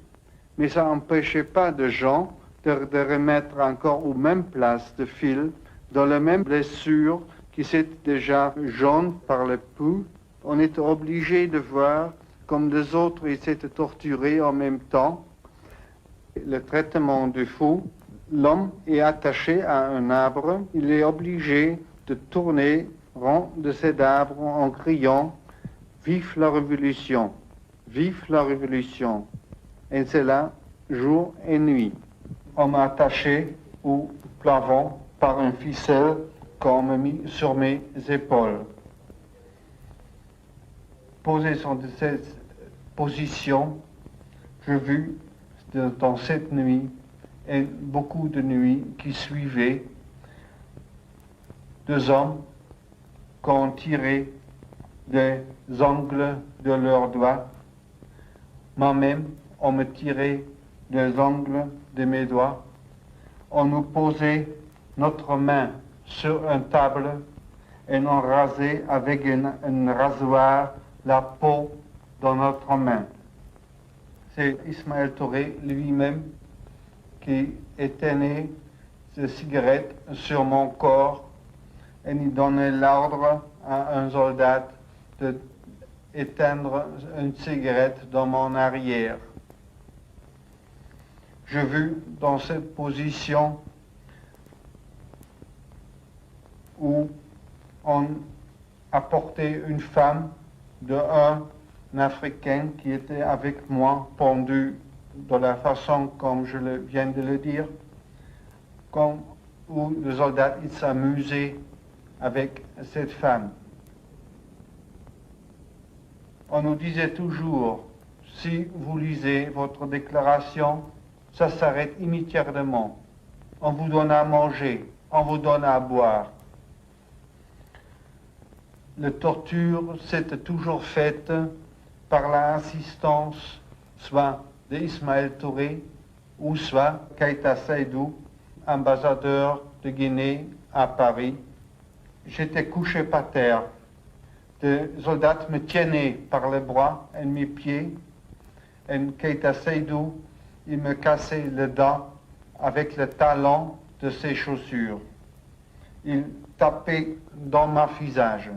Mais ça n'empêchait pas de gens de remettre encore aux mêmes places de fil, dans la même blessure qui s'était déjà jaune par le pouls. On était obligé de voir comme les autres ils s'étaient torturés en même temps. Le traitement du fou, l'homme est attaché à un arbre, il est obligé de tourner rond de cet arbre en criant « Vive la Révolution! Vive la Révolution !» Et c'est là, jour et nuit. On m'a attaché au plafond par un ficelle qu'on m'a mis sur mes épaules. Posé sur cette position, j'ai vu dans cette nuit et beaucoup de nuits qui suivaient, deux hommes qui ont tiré des ongles de leurs doigts. Moi-même, on me tirait des ongles de mes doigts. On nous posait notre main sur une table et on rasait avec un rasoir la peau dans notre main. C'est Ismaël Touré lui-même qui éteignait ses cigarettes sur mon corps et il donnait l'ordre à un soldat d'éteindre une cigarette dans mon arrière. J'ai vu dans cette position où on apportait une femme d'un Africain qui était avec moi pendu de la façon comme je viens de le dire, où le soldat s'amusait avec cette femme. On nous disait toujours, si vous lisez votre déclaration, ça s'arrête immédiatement. On vous donne à manger, on vous donne à boire. La torture s'était toujours faite par l'assistance soit d'Ismaël Touré ou soit Keïta Seydou, ambassadeur de Guinée à Paris. J'étais couché par terre. Des soldats me tenaient par les bras et mes pieds. Et Keïta Seydou, il me cassait les dents avec le talon de ses chaussures. Il tapait dans mon visage.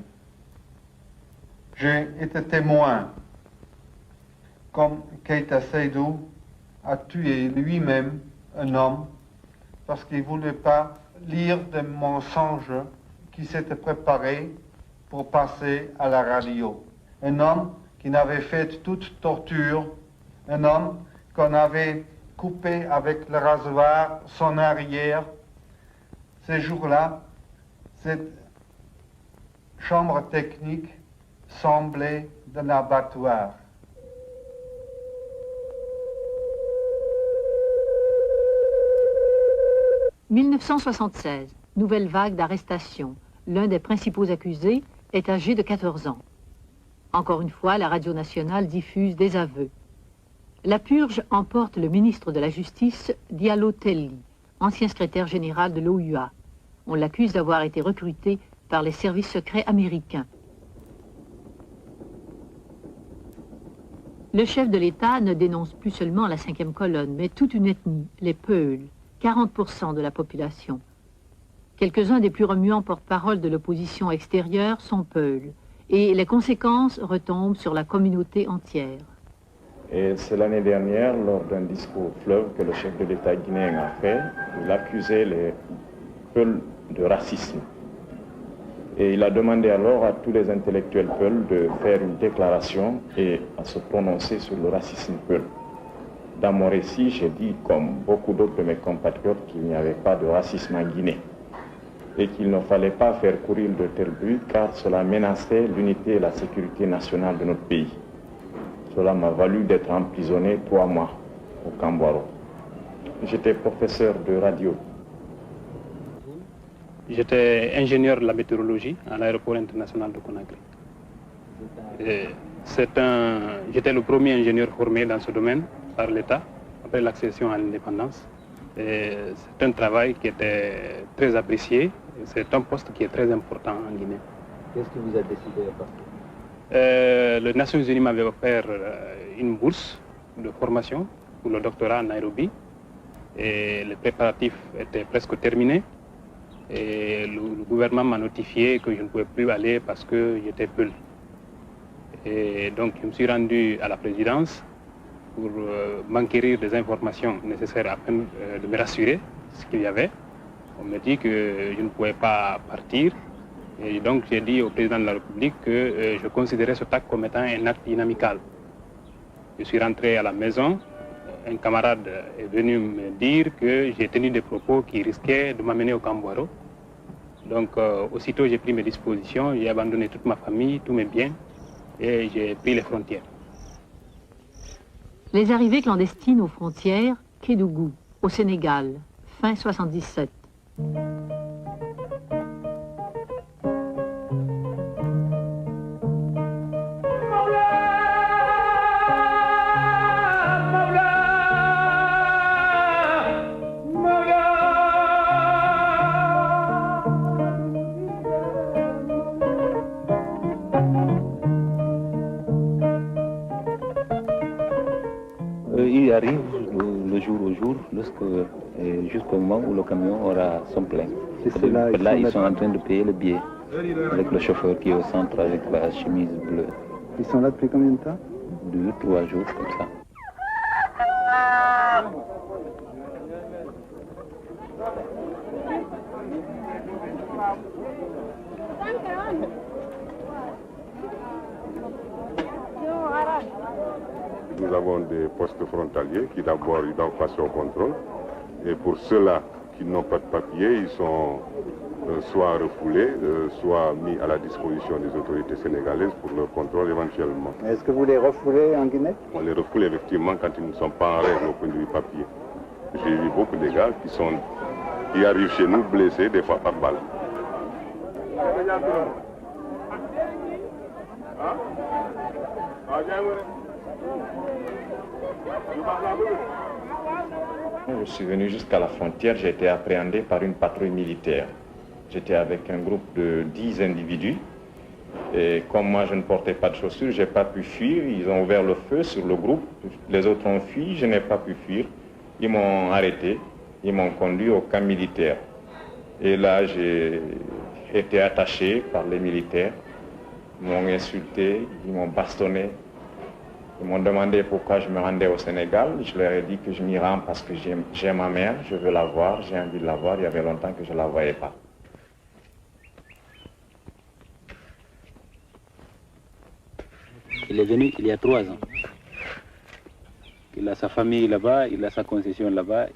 J'ai été témoin, comme Keïta Seydou a tué lui-même un homme parce qu'il ne voulait pas lire des mensonges qui s'étaient préparés pour passer à la radio. Un homme qui n'avait fait toute torture, un homme qu'on avait coupé avec le rasoir son arrière. Ces jours-là, cette chambre technique semblait d'un abattoir. « 1976, nouvelle vague d'arrestations. L'un des principaux accusés est âgé de 14 ans. Encore une fois, la radio nationale diffuse des aveux. La purge emporte le ministre de la Justice, Diallo Telli, ancien secrétaire général de l'OUA. On l'accuse d'avoir été recruté par les services secrets américains. Le chef de l'État ne dénonce plus seulement la 5e colonne, mais toute une ethnie, les Peuls, 40% de la population. Quelques-uns des plus remuants porte-parole de l'opposition extérieure sont Peuls, et les conséquences retombent sur la communauté entière. Et c'est l'année dernière, lors d'un discours fleuve que le chef de l'État guinéen a fait, il accusait les Peuls de racisme. Et il a demandé alors à tous les intellectuels Peuls de faire une déclaration et à se prononcer sur le racisme Peul. Dans mon récit, j'ai dit, comme beaucoup d'autres de mes compatriotes, qu'il n'y avait pas de racisme en Guinée et qu'il ne fallait pas faire courir de tels buts car cela menaçait l'unité et la sécurité nationale de notre pays. Cela m'a valu d'être emprisonné 3 mois au Kambouaro. J'étais professeur de radio. J'étais ingénieur de la météorologie à l'aéroport international de Conakry. J'étais le premier ingénieur formé dans ce domaine par l'État après l'accession à l'indépendance. C'est un travail qui était très apprécié. C'est un poste qui est très important en Guinée. Qu'est-ce qui vous a décidé à partir? Les Nations Unies m'avaient offert une bourse de formation pour le doctorat à Nairobi. Et les préparatifs étaient presque terminés. Et le gouvernement m'a notifié que je ne pouvais plus aller parce que j'étais Peul. Et donc je me suis rendu à la présidence pour m'enquérir des informations nécessaires afin de me rassurer ce qu'il y avait. On me dit que je ne pouvais pas partir. Et donc j'ai dit au président de la République que je considérais ce acte comme étant un acte inamical. Je suis rentré à la maison. Un camarade est venu me dire que j'ai tenu des propos qui risquaient de m'amener au Kambouaro. Donc aussitôt j'ai pris mes dispositions, j'ai abandonné toute ma famille, tous mes biens et j'ai pris les frontières. Les arrivées clandestines aux frontières, Kédougou, au Sénégal, fin 77. Il arrive le jour au jour, jusqu'au moment où le camion aura son plein. Là, ils sont en train de payer le billet avec le chauffeur qui est au centre avec la chemise bleue. Ils sont là depuis combien de temps? 2-3 jours comme ça. Nous avons des postes frontaliers qui d'abord ils doivent passer au contrôle. Et pour ceux-là qui n'ont pas de papier, ils sont soit refoulés, soit mis à la disposition des autorités sénégalaises pour leur contrôle éventuellement. Est-ce que vous les refoulez en Guinée? On les refoule effectivement quand ils ne sont pas en règle au point de vue papier. J'ai vu beaucoup de gars qui arrivent chez nous blessés, des fois par balle. Je suis venu jusqu'à la frontière, j'ai été appréhendé par une patrouille militaire. J'étais avec un groupe de 10 individus et comme moi je ne portais pas de chaussures, je n'ai pas pu fuir. Ils ont ouvert le feu sur le groupe, les autres ont fui, je n'ai pas pu fuir. Ils m'ont arrêté, ils m'ont conduit au camp militaire. Et là j'ai été attaché par les militaires, ils m'ont insulté, ils m'ont bastonné. Ils m'ont demandé pourquoi je me rendais au Sénégal. Je leur ai dit que je m'y rends parce que j'aime ma mère, je veux la voir, j'ai envie de la voir. Il y avait longtemps que je ne la voyais pas. Il est venu il y a 3 ans. Il a sa famille là-bas, il a sa concession là-bas.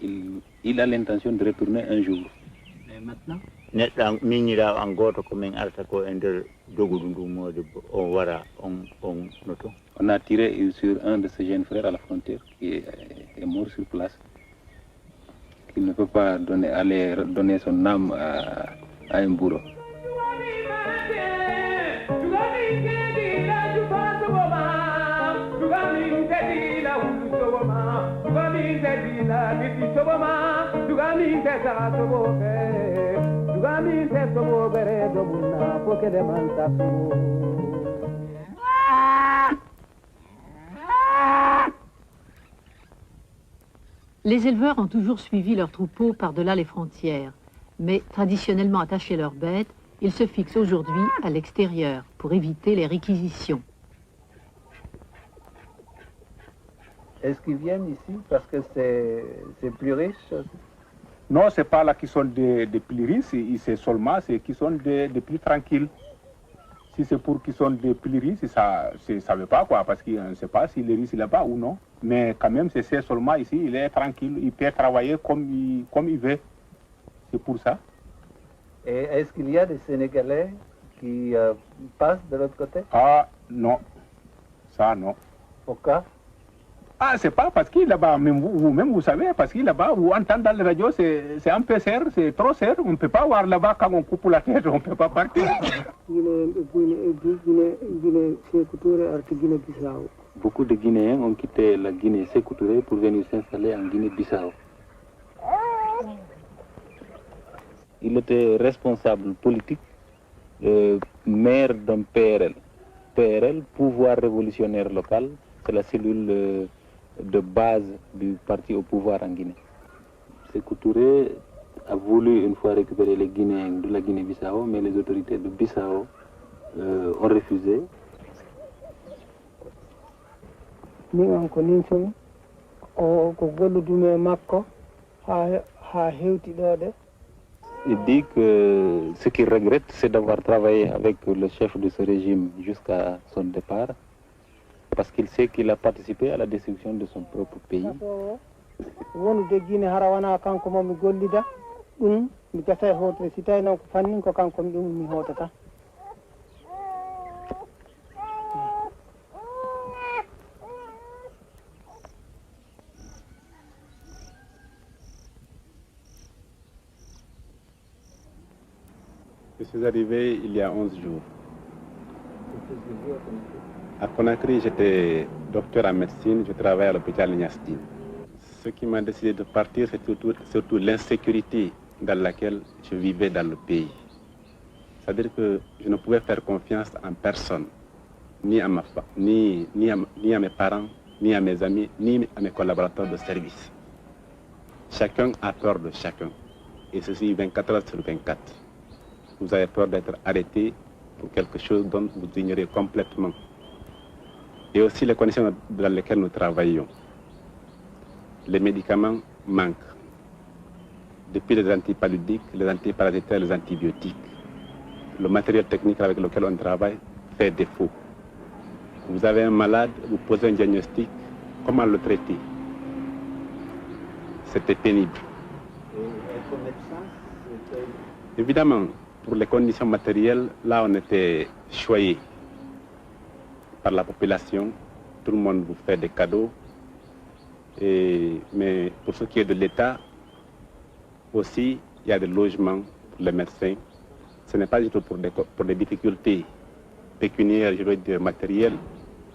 Il a l'intention de retourner un jour. Et maintenant? On a tiré sur un de ses jeunes frères à la frontière qui est mort sur place. Qui ne peut pas aller donner son âme à un bourreau. Les éleveurs ont toujours suivi leurs troupeaux par-delà les frontières, mais traditionnellement attachés leurs bêtes, ils se fixent aujourd'hui à l'extérieur pour éviter les réquisitions. Est-ce qu'ils viennent ici parce que c'est plus riche? Non, ce n'est pas là qui sont des plus riches, c'est seulement ceux qui sont des plus tranquilles. Si c'est pour qu'ils sont des plus riches, ça ne veut pas quoi, parce qu'on ne sait pas s'il est riche là-bas ou non. Mais quand même, c'est seulement ici, il est tranquille, il peut travailler comme il veut. C'est pour ça. Et est-ce qu'il y a des Sénégalais qui passent de l'autre côté? Ah, non. Ça, non. Pourquoi? Ah, c'est pas parce qu'il là-bas, vous-même vous savez, parce qu'il là-bas, vous entendez dans la radio, c'est un peu serre, c'est trop serre. On ne peut pas voir là-bas quand on coupe la tête, on ne peut pas partir. Beaucoup de Guinéens ont quitté la Guinée Sékou Touré pour venir s'installer en Guinée-Bissau. Il était responsable politique, maire d'un PRL. PRL, Pouvoir révolutionnaire local, c'est la cellule de base du parti au pouvoir en Guinée. Sékou Touré a voulu une fois récupérer les Guinéens de la Guinée-Bissau, mais les autorités de Bissau ont refusé. Il dit que ce qu'il regrette, c'est d'avoir travaillé avec le chef de ce régime jusqu'à son départ, parce qu'il sait qu'il a participé à la destruction de son propre pays. Je suis arrivé il y a 11 jours. À Conakry, j'étais docteur en médecine, je travaillais à l'hôpital Niastine. Ce qui m'a décidé de partir, c'est surtout l'insécurité dans laquelle je vivais dans le pays. C'est-à-dire que je ne pouvais faire confiance en personne, ni à mes parents, ni à mes amis, ni à mes collaborateurs de service. Chacun a peur de chacun, et ceci 24 heures sur 24. Vous avez peur d'être arrêté pour quelque chose dont vous ignorez complètement. Et aussi les conditions dans lesquelles nous travaillons. Les médicaments manquent. Depuis les antipaludiques, les antiparasitaires, les antibiotiques. Le matériel technique avec lequel on travaille fait défaut. Vous avez un malade, vous posez un diagnostic, comment le traiter? C'était pénible. Évidemment, pour les conditions matérielles, là on était choyés par la population. Tout le monde vous fait des cadeaux. Mais pour ce qui est de l'État, aussi, il y a des logements pour les médecins. Ce n'est pas du tout pour des difficultés pécuniaires, je veux dire matérielles,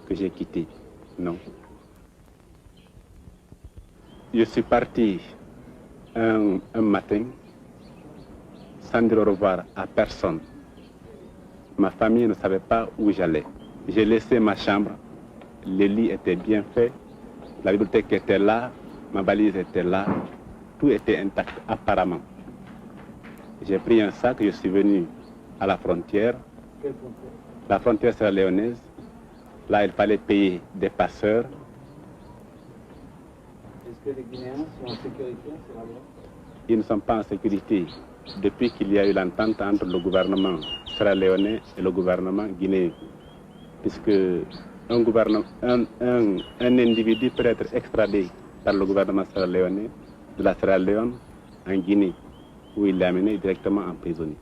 que j'ai quitté. Non. Je suis parti un matin sans dire au revoir à personne. Ma famille ne savait pas où j'allais. J'ai laissé ma chambre, le lit était bien fait, la bibliothèque était là, ma valise était là, tout était intact apparemment. J'ai pris un sac, je suis venu à la frontière. Quelle frontière? La frontière sierra-léonaise. Là, il fallait payer des passeurs. Est-ce que les Guinéens sont en sécurité sur la voie? Ils ne sont pas en sécurité. Depuis qu'il y a eu l'entente entre le gouvernement sierra-léonais et le gouvernement guinéen, puisque un individu peut être extradé par le gouvernement sierra-léonais de la Sierra-Léone en Guinée, où il est amené directement emprisonné.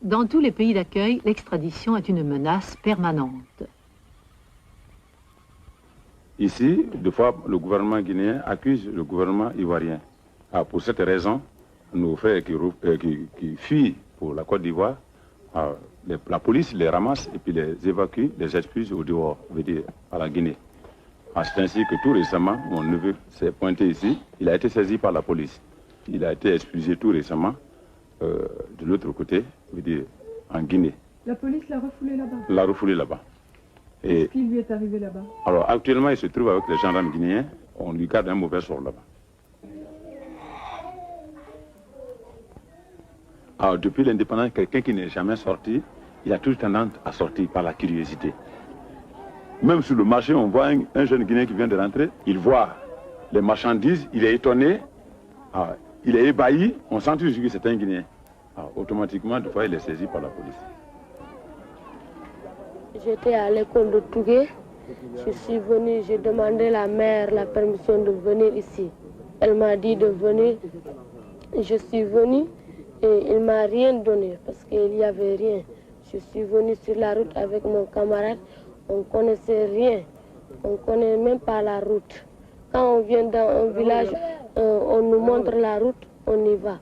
Dans tous les pays d'accueil, l'extradition est une menace permanente. Ici, des fois, le gouvernement guinéen accuse le gouvernement ivoirien. Pour cette raison, nos frères qui fuient pour la Côte d'Ivoire, la police les ramasse et puis les évacue, les expulse au dehors, veut dire à la Guinée. C'est ainsi que tout récemment, mon neveu s'est pointé ici, il a été saisi par la police. Il a été expulsé tout récemment de l'autre côté, veut dire en Guinée. La police l'a refoulé là-bas? L'a refoulé là-bas. Qu'est-ce qui lui est arrivé là-bas? Alors actuellement, il se trouve avec les gendarmes guinéens, on lui garde un mauvais sort là-bas. Alors, depuis l'indépendance, quelqu'un qui n'est jamais sorti, il a toujours tendance à sortir par la curiosité. Même sur le marché, on voit un jeune Guinéen qui vient de rentrer, il voit les marchandises, il est étonné, il est ébahi, on sent toujours que c'est un Guinéen. Alors, automatiquement, des fois, il est saisi par la police. J'étais à l'école de Tougué. Je suis venue, j'ai demandé à la mère la permission de venir ici. Elle m'a dit de venir. Je suis venue et il ne m'a rien donné parce qu'il n'y avait rien. Je suis venue sur la route avec mon camarade. On ne connaissait rien. On ne connaît même pas la route. Quand on vient dans un village, on nous montre la route, on y va.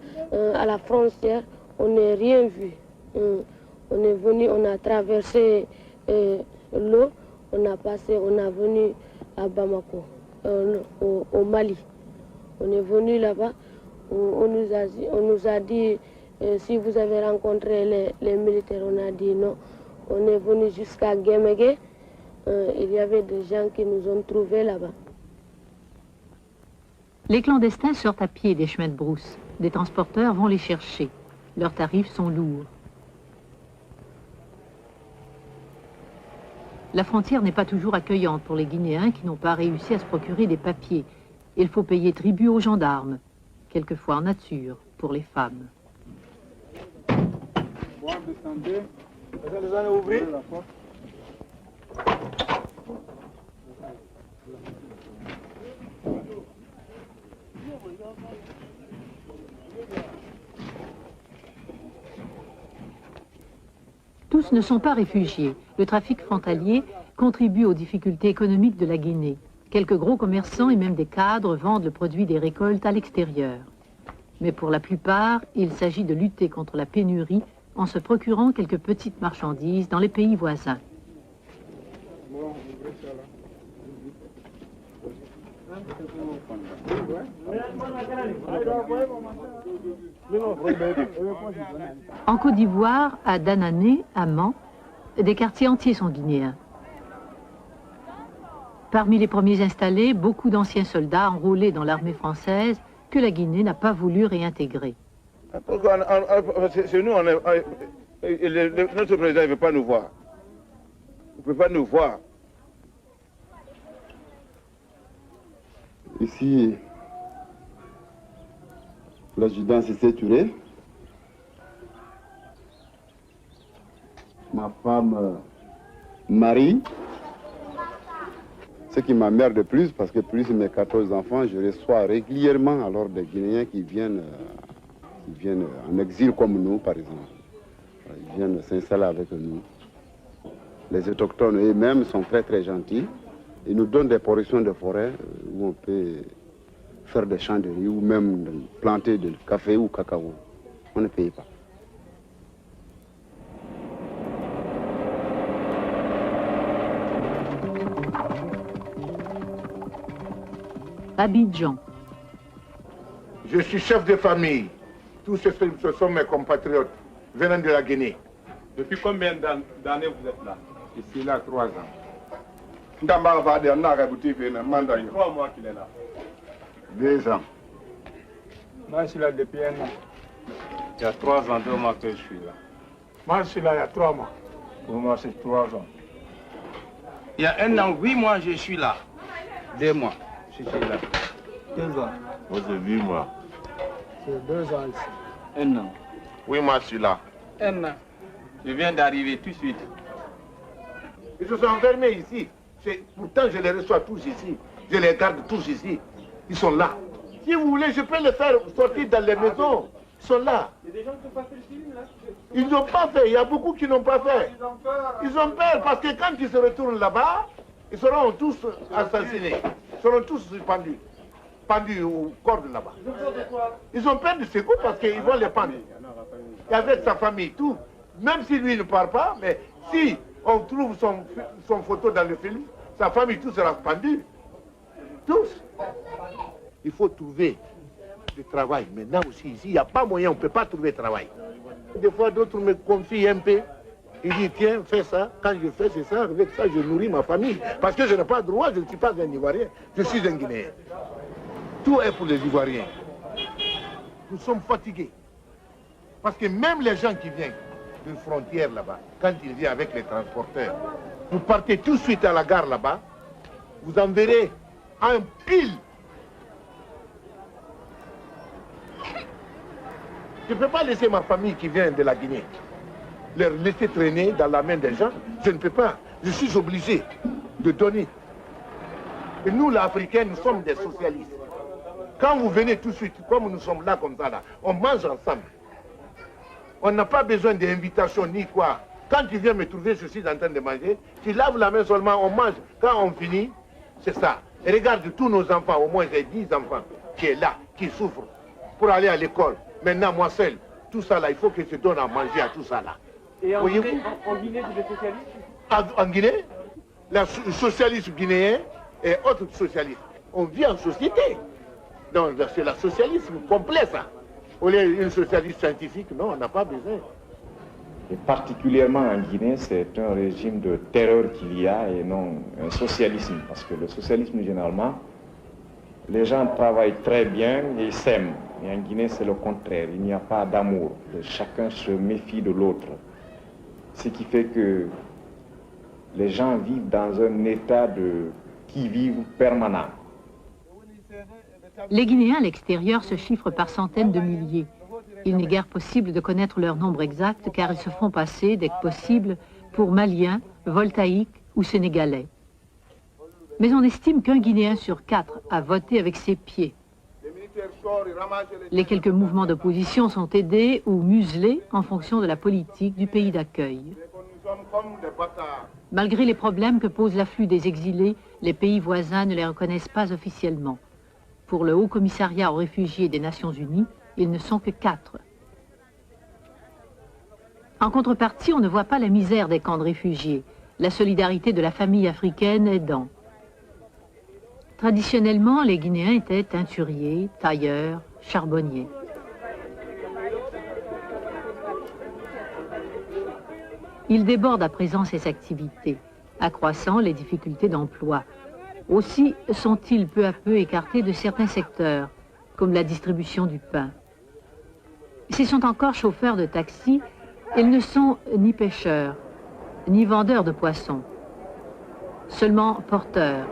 À la frontière, on n'a rien vu. On est venu, on a traversé l'eau, on a passé, on est venu à Bamako, au Mali. On est venu là-bas, on nous a dit si vous avez rencontré les militaires, on a dit non. On est venu jusqu'à Guémégué, il y avait des gens qui nous ont trouvés là-bas. Les clandestins sortent à pied des chemins de brousse. Des transporteurs vont les chercher. Leurs tarifs sont lourds. La frontière n'est pas toujours accueillante pour les Guinéens qui n'ont pas réussi à se procurer des papiers. Il faut payer tribut aux gendarmes, quelquefois en nature, pour les femmes. Tous ne sont pas réfugiés. Le trafic frontalier contribue aux difficultés économiques de la Guinée. Quelques gros commerçants et même des cadres vendent le produit des récoltes à l'extérieur. Mais pour la plupart, il s'agit de lutter contre la pénurie en se procurant quelques petites marchandises dans les pays voisins. En Côte d'Ivoire, à Danané, à Mans, des quartiers entiers sont guinéens. Parmi les premiers installés, beaucoup d'anciens soldats enrôlés dans l'armée française que la Guinée n'a pas voulu réintégrer. C'est nous, notre président ne veut pas nous voir. Il ne peut pas nous voir. Ici, l'adjudant s'est tué. Ma femme Marie, ce qui m'emmerde de plus, parce que plus mes 14 enfants, je reçois régulièrement alors des Guinéens qui viennent en exil comme nous, par exemple. Ils viennent s'installer avec nous. Les autochtones eux-mêmes sont très très gentils. Ils nous donnent des portions de forêt où on peut faire des champs de riz ou même planter du café ou cacao. On ne paye pas. Abidjan. Je suis chef de famille. Tous ce sont mes compatriotes venant de la Guinée. Depuis combien d'années vous êtes là? Ici, là, 3 ans. 3 mois qu'il est là. 2 ans. Moi, je suis là depuis 1 an. Il y a 3 ans, 2 mois que je suis là. Moi, je suis là il y a 3 mois. Pour moi, c'est 3 ans. Il y a 1 an, 8 mois, je suis là. 2 mois, je suis là. 2 ans. Moi, c'est 8 mois. C'est 2 ans ici. 1 an. 8 mois, je suis là. 1 an. Je viens d'arriver tout de suite. Ils se sont enfermés ici. Pourtant, je les reçois tous ici. Je les garde tous ici. Ils sont là. Si vous voulez, je peux les faire sortir dans les maisons. Ils sont là. Il y a des gens qui n'ont pas fait le film, là. Ils n'ont pas fait. Il y a beaucoup qui n'ont pas fait. Ils ont peur parce que quand ils se retournent là-bas, ils seront tous assassinés. Ils seront tous pendus. Pendus au corps de là-bas. Ils ont peur de ce coup parce qu'ils vont les pendre. Et avec sa famille, tout. Même si lui ne part pas, mais si on trouve son photo dans le film, sa famille, tout sera pendu. Tous. Il faut trouver du travail. Maintenant aussi, ici, il n'y a pas moyen, on ne peut pas trouver de travail. Des fois, d'autres me confient un peu. Ils disent, tiens, fais ça. Quand je fais c'est ça, avec ça, je nourris ma famille. Parce que je n'ai pas de droit, je ne suis pas un Ivoirien. Je suis un Guinéen. Tout est pour les Ivoiriens. Nous sommes fatigués. Parce que même les gens qui viennent d'une frontière là-bas, quand ils viennent avec les transporteurs, vous partez tout de suite à la gare là-bas, vous en verrez un pile. Je ne peux pas laisser ma famille qui vient de la Guinée, leur laisser traîner dans la main des gens. Je ne peux pas. Je suis obligé de donner. Et nous, les Africains, nous sommes des socialistes. Quand vous venez tout de suite, comme nous sommes là comme ça, là, on mange ensemble. On n'a pas besoin d'invitation ni quoi. Quand tu viens me trouver, je suis en train de manger, tu laves la main seulement, on mange. Quand on finit, c'est ça. Et regarde tous nos enfants, au moins j'ai 10 enfants qui sont là, qui souffrent pour aller à l'école. Maintenant, moi seul, tout ça là, il faut que je donne à manger à tout ça là. Et en Guinée, c'est des socialistes? En Guinée, les socialistes guinéens et autres socialistes, on vit en société. Donc c'est le socialisme complet ça. Au lieu d'une socialiste scientifique, non, on n'a pas besoin. Et particulièrement en Guinée, c'est un régime de terreur qu'il y a et non un socialisme. Parce que le socialisme, généralement, les gens travaillent très bien et s'aiment. Et en Guinée, c'est le contraire. Il n'y a pas d'amour. Chacun se méfie de l'autre. Ce qui fait que les gens vivent dans un état de qui-vive permanent. Les Guinéens à l'extérieur se chiffrent par centaines de milliers. Il n'est guère possible de connaître leur nombre exact car ils se font passer, dès que possible, pour Maliens, Voltaïques ou Sénégalais. Mais on estime qu'un Guinéen sur 4 a voté avec ses pieds. Les quelques mouvements d'opposition sont aidés ou muselés en fonction de la politique du pays d'accueil. Malgré les problèmes que pose l'afflux des exilés, les pays voisins ne les reconnaissent pas officiellement. Pour le Haut Commissariat aux réfugiés des Nations Unies, ils ne sont que 4. En contrepartie, on ne voit pas la misère des camps de réfugiés, la solidarité de la famille africaine aidant. Traditionnellement, les Guinéens étaient teinturiers, tailleurs, charbonniers. Ils débordent à présent ces activités, accroissant les difficultés d'emploi. Aussi sont-ils peu à peu écartés de certains secteurs, comme la distribution du pain. S'ils sont encore chauffeurs de taxi, ils ne sont ni pêcheurs, ni vendeurs de poissons, seulement porteurs.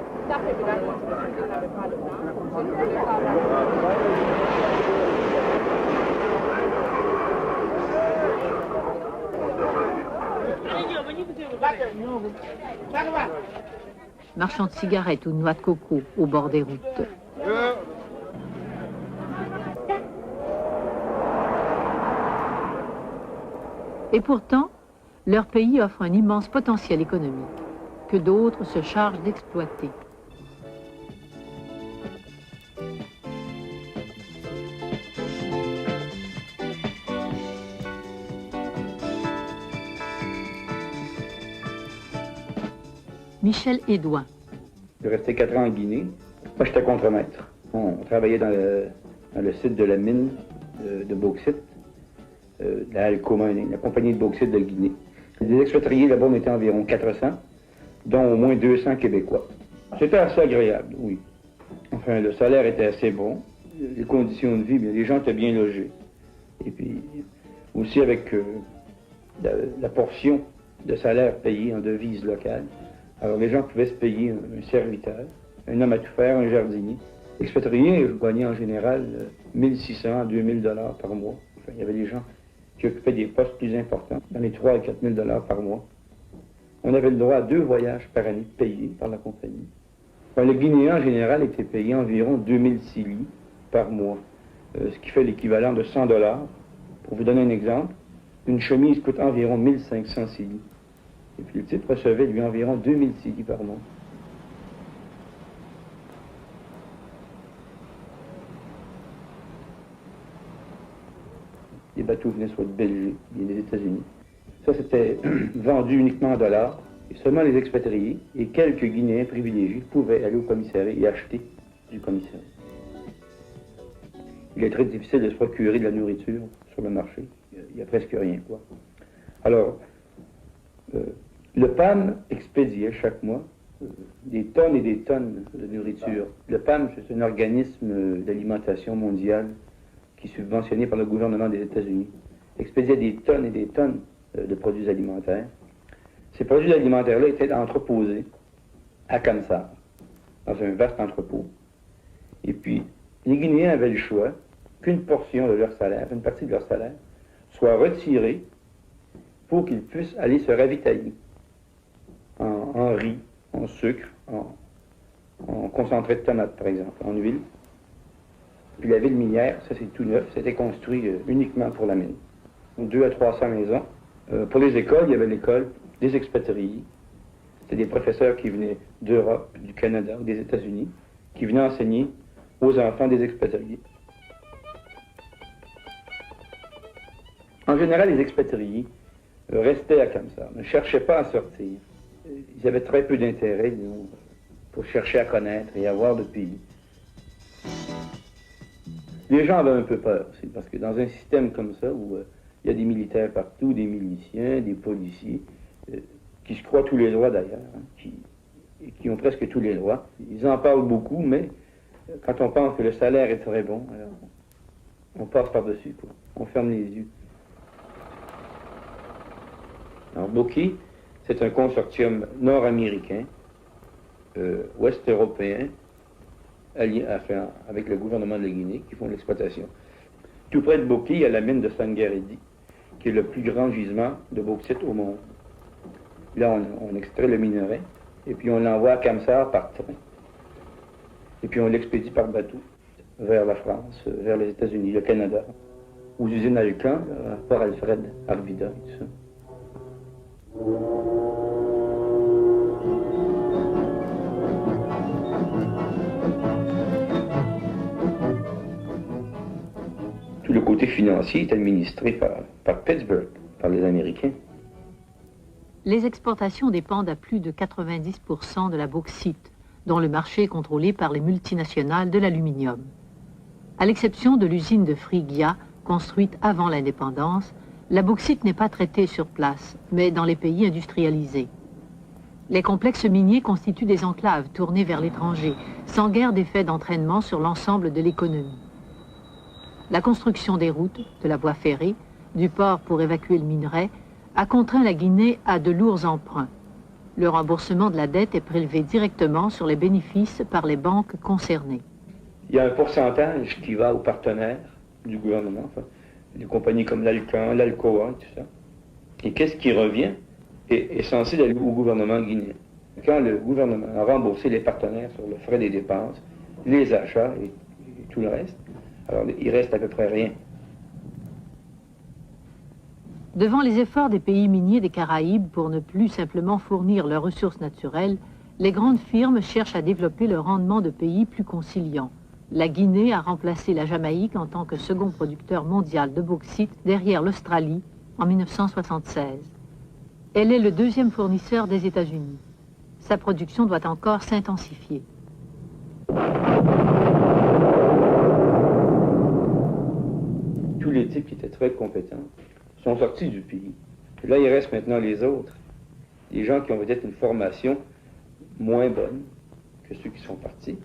Marchands de cigarettes ou de noix de coco au bord des routes. Et pourtant, leur pays offre un immense potentiel économique que d'autres se chargent d'exploiter. Michel Edouin. Je suis resté 4 ans en Guinée. Moi, j'étais contremaître. On travaillait dans le site de la mine de bauxite, la Alcoma, la compagnie de bauxite de Guinée. Les expatriés là-bas, on était environ 400, dont au moins 200 Québécois. C'était assez agréable, oui. Enfin, le salaire était assez bon. Les conditions de vie, bien, les gens étaient bien logés. Et puis, aussi avec la portion de salaire payé en devise locale. Alors, les gens pouvaient se payer un serviteur, un homme à tout faire, un jardinier. L'expatrié, je gagnais en général 1600 à 2000 $ par mois. Enfin, il y avait des gens qui occupaient des postes plus importants, dans les 3 à 4 000 $ par mois. On avait le droit à 2 voyages par année payés par la compagnie. Enfin, le Guinéen, en général, était payé environ 2000 cili par mois, ce qui fait l'équivalent de 100 $. Pour vous donner un exemple, une chemise coûte environ 1500 cili. Et puis le type recevait, lui, environ 2000 cili par mois. Les bateaux venaient soit de Belgique, bien des États-Unis. Ça, c'était vendu uniquement en dollars. Et seulement les expatriés et quelques Guinéens privilégiés pouvaient aller au commissariat et acheter du commissariat. Il est très difficile de se procurer de la nourriture sur le marché. Il n'y a presque rien, quoi. Alors, le PAM expédiait chaque mois des tonnes et des tonnes de nourriture. Le PAM, c'est un organisme d'alimentation mondiale qui est subventionné par le gouvernement des États-Unis. Expédiait des tonnes et des tonnes de produits alimentaires. Ces produits alimentaires-là étaient entreposés à Kansar, dans un vaste entrepôt. Et puis, les Guinéens avaient le choix qu'une portion de leur salaire, une partie de leur salaire, soit retirée pour qu'ils puissent aller se ravitailler en riz, en sucre, en concentré de tomate, par exemple, en huile. Puis la ville minière, ça c'est tout neuf, c'était construit uniquement pour la mine. 200 à 300 maisons. Pour les écoles, il y avait l'école des expatriés. C'était des professeurs qui venaient d'Europe, du Canada, des États-Unis, qui venaient enseigner aux enfants des expatriés. En général, les expatriés restaient à Kamsar, ne cherchaient pas à sortir. Ils avaient très peu d'intérêt, pour chercher à connaître et à voir le pays. Les gens avaient un peu peur aussi, parce que dans un système comme ça, où il y a des militaires partout, des miliciens, des policiers, qui se croient tous les droits d'ailleurs, hein, qui ont presque tous les droits. Ils en parlent beaucoup, mais quand on pense que le salaire est très bon, alors on passe par-dessus, quoi. On ferme les yeux. Alors Boki, c'est un consortium nord-américain, ouest-européen, avec le gouvernement de la Guinée, qui font l'exploitation. Tout près de Boki, il y a la mine de Sangaredi, qui est le plus grand gisement de bauxite au monde. Là, on extrait le minerai, et puis on l'envoie à Kamsar par train. Et puis on l'expédie par bateau vers la France, vers les États-Unis, le Canada, aux usines Alcan, à Port Alfred, Arvida et tout ça. Tout le côté financier est administré par Pittsburgh, par les Américains. Les exportations dépendent à plus de 90% de la bauxite, dont le marché est contrôlé par les multinationales de l'aluminium. À l'exception de l'usine de Frigia, construite avant l'indépendance, la bauxite n'est pas traitée sur place, mais dans les pays industrialisés. Les complexes miniers constituent des enclaves tournées vers l'étranger, sans guère d'effet d'entraînement sur l'ensemble de l'économie. La construction des routes, de la voie ferrée, du port pour évacuer le minerai, a contraint la Guinée à de lourds emprunts. Le remboursement de la dette est prélevé directement sur les bénéfices par les banques concernées. Il y a un pourcentage qui va aux partenaires du gouvernement, enfin, des compagnies comme l'Alcan, l'Alcoa, tout ça. Et qu'est-ce qui revient est censé aller au gouvernement guinéen. Quand le gouvernement a remboursé les partenaires sur le frais des dépenses, les achats et tout le reste, alors il reste à peu près rien. Devant les efforts des pays miniers des Caraïbes pour ne plus simplement fournir leurs ressources naturelles, les grandes firmes cherchent à développer le rendement de pays plus conciliants. La Guinée a remplacé la Jamaïque en tant que second producteur mondial de bauxite derrière l'Australie en 1976. Elle est le deuxième fournisseur des États-Unis. Sa production doit encore s'intensifier. Tous les types qui étaient très compétents sont sortis du pays. Et là, il reste maintenant les autres. Les gens qui ont peut-être une formation moins bonne que ceux qui sont partis.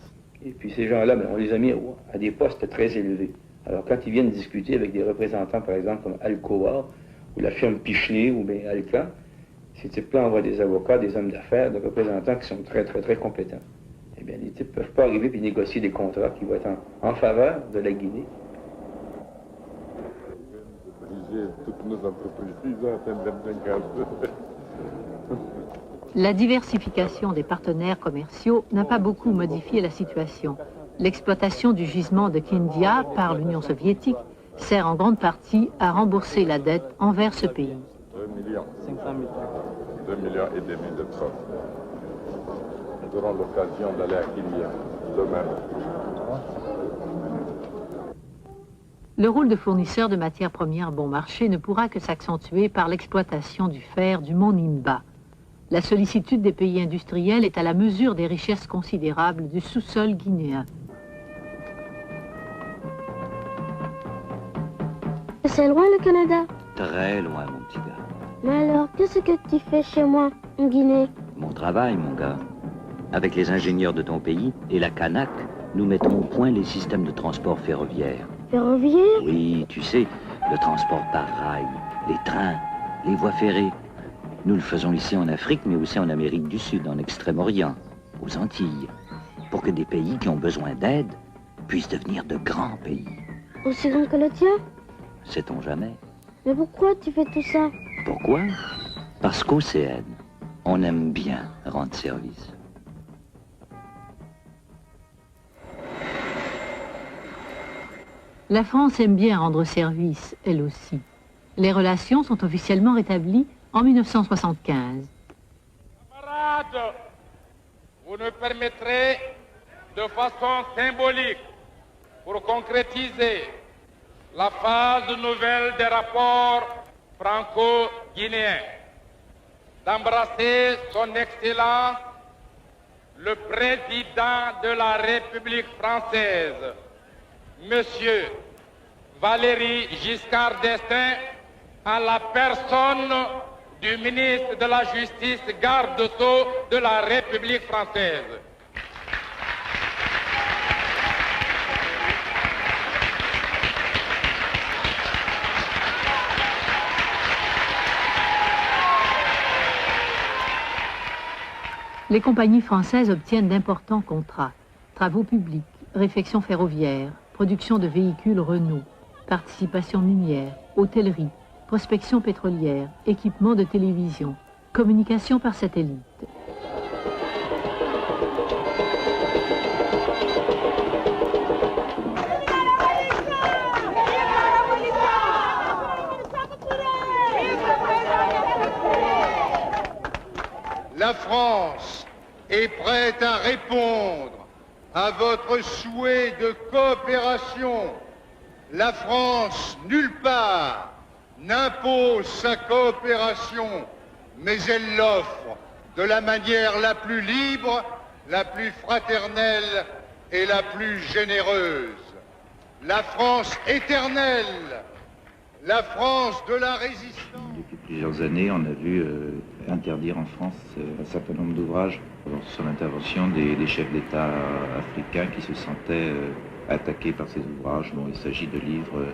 Et puis ces gens-là, on les a mis à des postes très élevés. Alors quand ils viennent discuter avec des représentants, par exemple, comme Alcoa, ou la firme Pichelet, ou bien Alcan, ces types-là envoient des avocats, des hommes d'affaires, des représentants qui sont très compétents. Eh bien, les types ne peuvent pas arriver et négocier des contrats qui vont être en faveur de la Guinée. Toutes nos entreprises, ils ont atteint d'un gaz. La diversification des partenaires commerciaux n'a pas beaucoup modifié la situation. L'exploitation du gisement de Kindia par l'Union soviétique sert en grande partie à rembourser la dette envers ce pays. 2 millions. 500 000. 2 millions et demi de tonnes. Nous aurons l'occasion d'aller à Kindia demain. Le rôle de fournisseur de matières premières bon marché ne pourra que s'accentuer par l'exploitation du fer du mont Nimba. La sollicitude des pays industriels est à la mesure des richesses considérables du sous-sol guinéen. C'est loin le Canada? Très loin, mon petit gars. Mais alors, qu'est-ce que tu fais chez moi, en Guinée? Mon travail, mon gars. Avec les ingénieurs de ton pays et la CANAC, nous mettons au point les systèmes de transport ferroviaire. Ferroviaire? Oui, tu sais, le transport par rail, les trains, les voies ferrées. Nous le faisons ici en Afrique, mais aussi en Amérique du Sud, en Extrême-Orient, aux Antilles, pour que des pays qui ont besoin d'aide puissent devenir de grands pays. Aussi grand que le tien? Sait-on jamais? Mais pourquoi tu fais tout ça? Pourquoi? Parce qu'au CN, on aime bien rendre service. La France aime bien rendre service, elle aussi. Les relations sont officiellement rétablies en 1975. Camarades, vous nous permettrez de façon symbolique, pour concrétiser la phase nouvelle des rapports franco-guinéens, d'embrasser son Excellence, le Président de la République française, Monsieur Valéry Giscard d'Estaing, en la personne du ministre de la Justice, garde-sceau de la République française. Les compagnies françaises obtiennent d'importants contrats. Travaux publics, réfections ferroviaires, production de véhicules Renault, participation minière, hôtellerie, prospection pétrolière, équipement de télévision, communication par satellite. La France est prête à répondre à votre souhait de coopération. La France, nulle part, n'impose sa coopération, mais elle l'offre de la manière la plus libre, la plus fraternelle et la plus généreuse. La France éternelle, la France de la résistance. Depuis plusieurs années, on a vu interdire en France un certain nombre d'ouvrages sur l'intervention des chefs d'État africains qui se sentaient attaqués par ces ouvrages. Bon, il s'agit de livres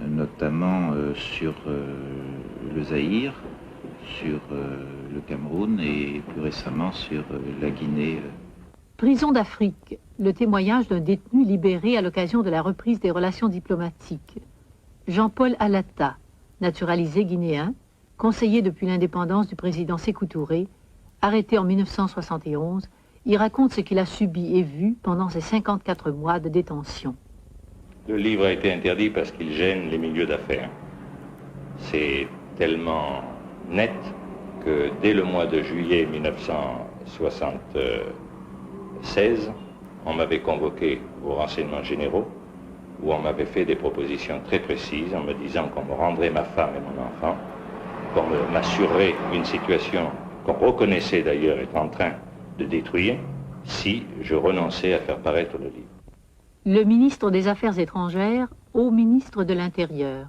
notamment sur le Zaïre, sur le Cameroun et plus récemment sur la Guinée. Prison d'Afrique, le témoignage d'un détenu libéré à l'occasion de la reprise des relations diplomatiques. Jean-Paul Alata, naturalisé guinéen, conseiller depuis l'indépendance du président Sékou Touré, arrêté en 1971, il raconte ce qu'il a subi et vu pendant ses 54 mois de détention. Le livre a été interdit parce qu'il gêne les milieux d'affaires. C'est tellement net que dès le mois de juillet 1976, on m'avait convoqué aux renseignements généraux où on m'avait fait des propositions très précises en me disant qu'on me rendrait ma femme et mon enfant, qu'on m'assurerait une situation qu'on reconnaissait d'ailleurs être en train de détruire si je renonçais à faire paraître le livre. Le ministre des Affaires étrangères au ministre de l'Intérieur.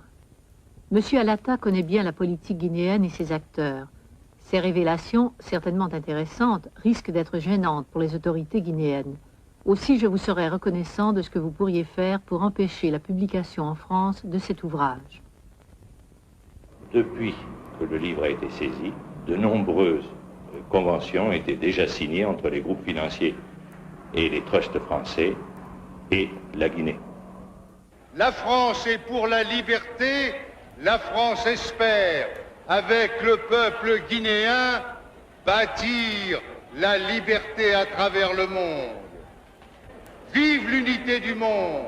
Monsieur Alata connaît bien la politique guinéenne et ses acteurs. Ces révélations, certainement intéressantes, risquent d'être gênantes pour les autorités guinéennes. Aussi, je vous serais reconnaissant de ce que vous pourriez faire pour empêcher la publication en France de cet ouvrage. Depuis que le livre a été saisi, de nombreuses conventions étaient déjà signées entre les groupes financiers et les trusts français et la Guinée. La France est pour la liberté, la France espère, avec le peuple guinéen, bâtir la liberté à travers le monde. Vive l'unité du monde,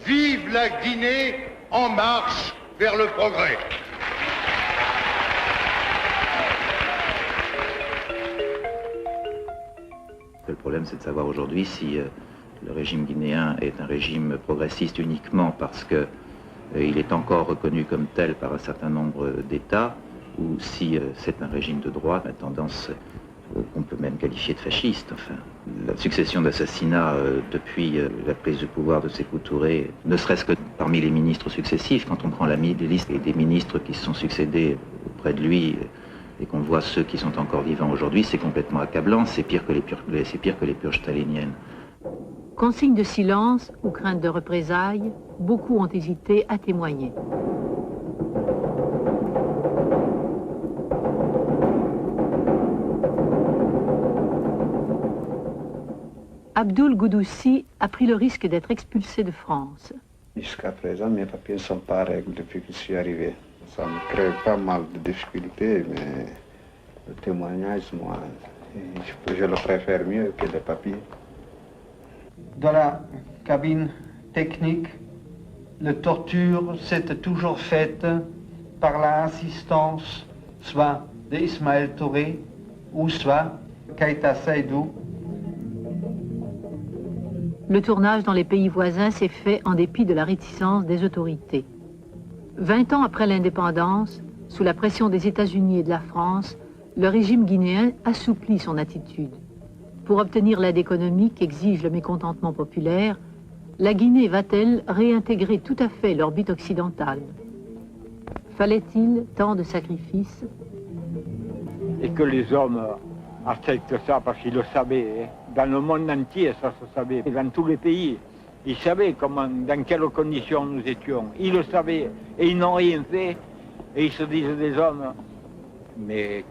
vive la Guinée en marche vers le progrès. Le problème, c'est de savoir aujourd'hui si le régime guinéen est un régime progressiste uniquement parce qu'il est encore reconnu comme tel par un certain nombre d'États, ou si c'est un régime de droite à tendance qu'on peut même qualifier de fasciste. Enfin, la succession d'assassinats depuis la prise de pouvoir de Sékou Touré, ne serait-ce que parmi les ministres successifs, quand on prend la liste des ministres qui se sont succédés auprès de lui, et qu'on voit ceux qui sont encore vivants aujourd'hui, c'est complètement accablant, c'est pire que les purges staliniennes. Consigne de silence ou crainte de représailles, beaucoup ont hésité à témoigner. Abdoul Goudoussi a pris le risque d'être expulsé de France. Jusqu'à présent, mes papiers ne sont pas règlés depuis que je suis arrivé. Ça me crée pas mal de difficultés, mais le témoignage, moi, je le préfère mieux que les papiers. Dans la cabine technique, la torture s'est toujours faite par l'assistance soit d'Ismaël Touré ou soit Keïta Seydou. Le tournage dans les pays voisins s'est fait en dépit de la réticence des autorités. 20 ans après l'indépendance, sous la pression des États-Unis et de la France, le régime guinéen assouplit son attitude. Pour obtenir l'aide économique qu'exige le mécontentement populaire, la Guinée va-t-elle réintégrer tout à fait l'orbite occidentale? Fallait-il tant de sacrifices? Et que les hommes acceptent ça parce qu'ils le savaient. Hein. Dans le monde entier, ça se savait. Dans tous les pays, ils savaient comment, dans quelles conditions nous étions. Ils le savaient et ils n'ont rien fait. Et ils se disent des hommes, mais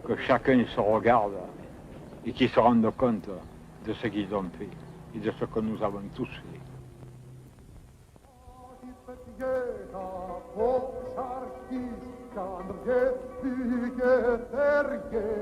que chacun se regarde et qu'ils se rendent compte de ce qu'ils ont fait et de ce que nous avons tous fait. Kan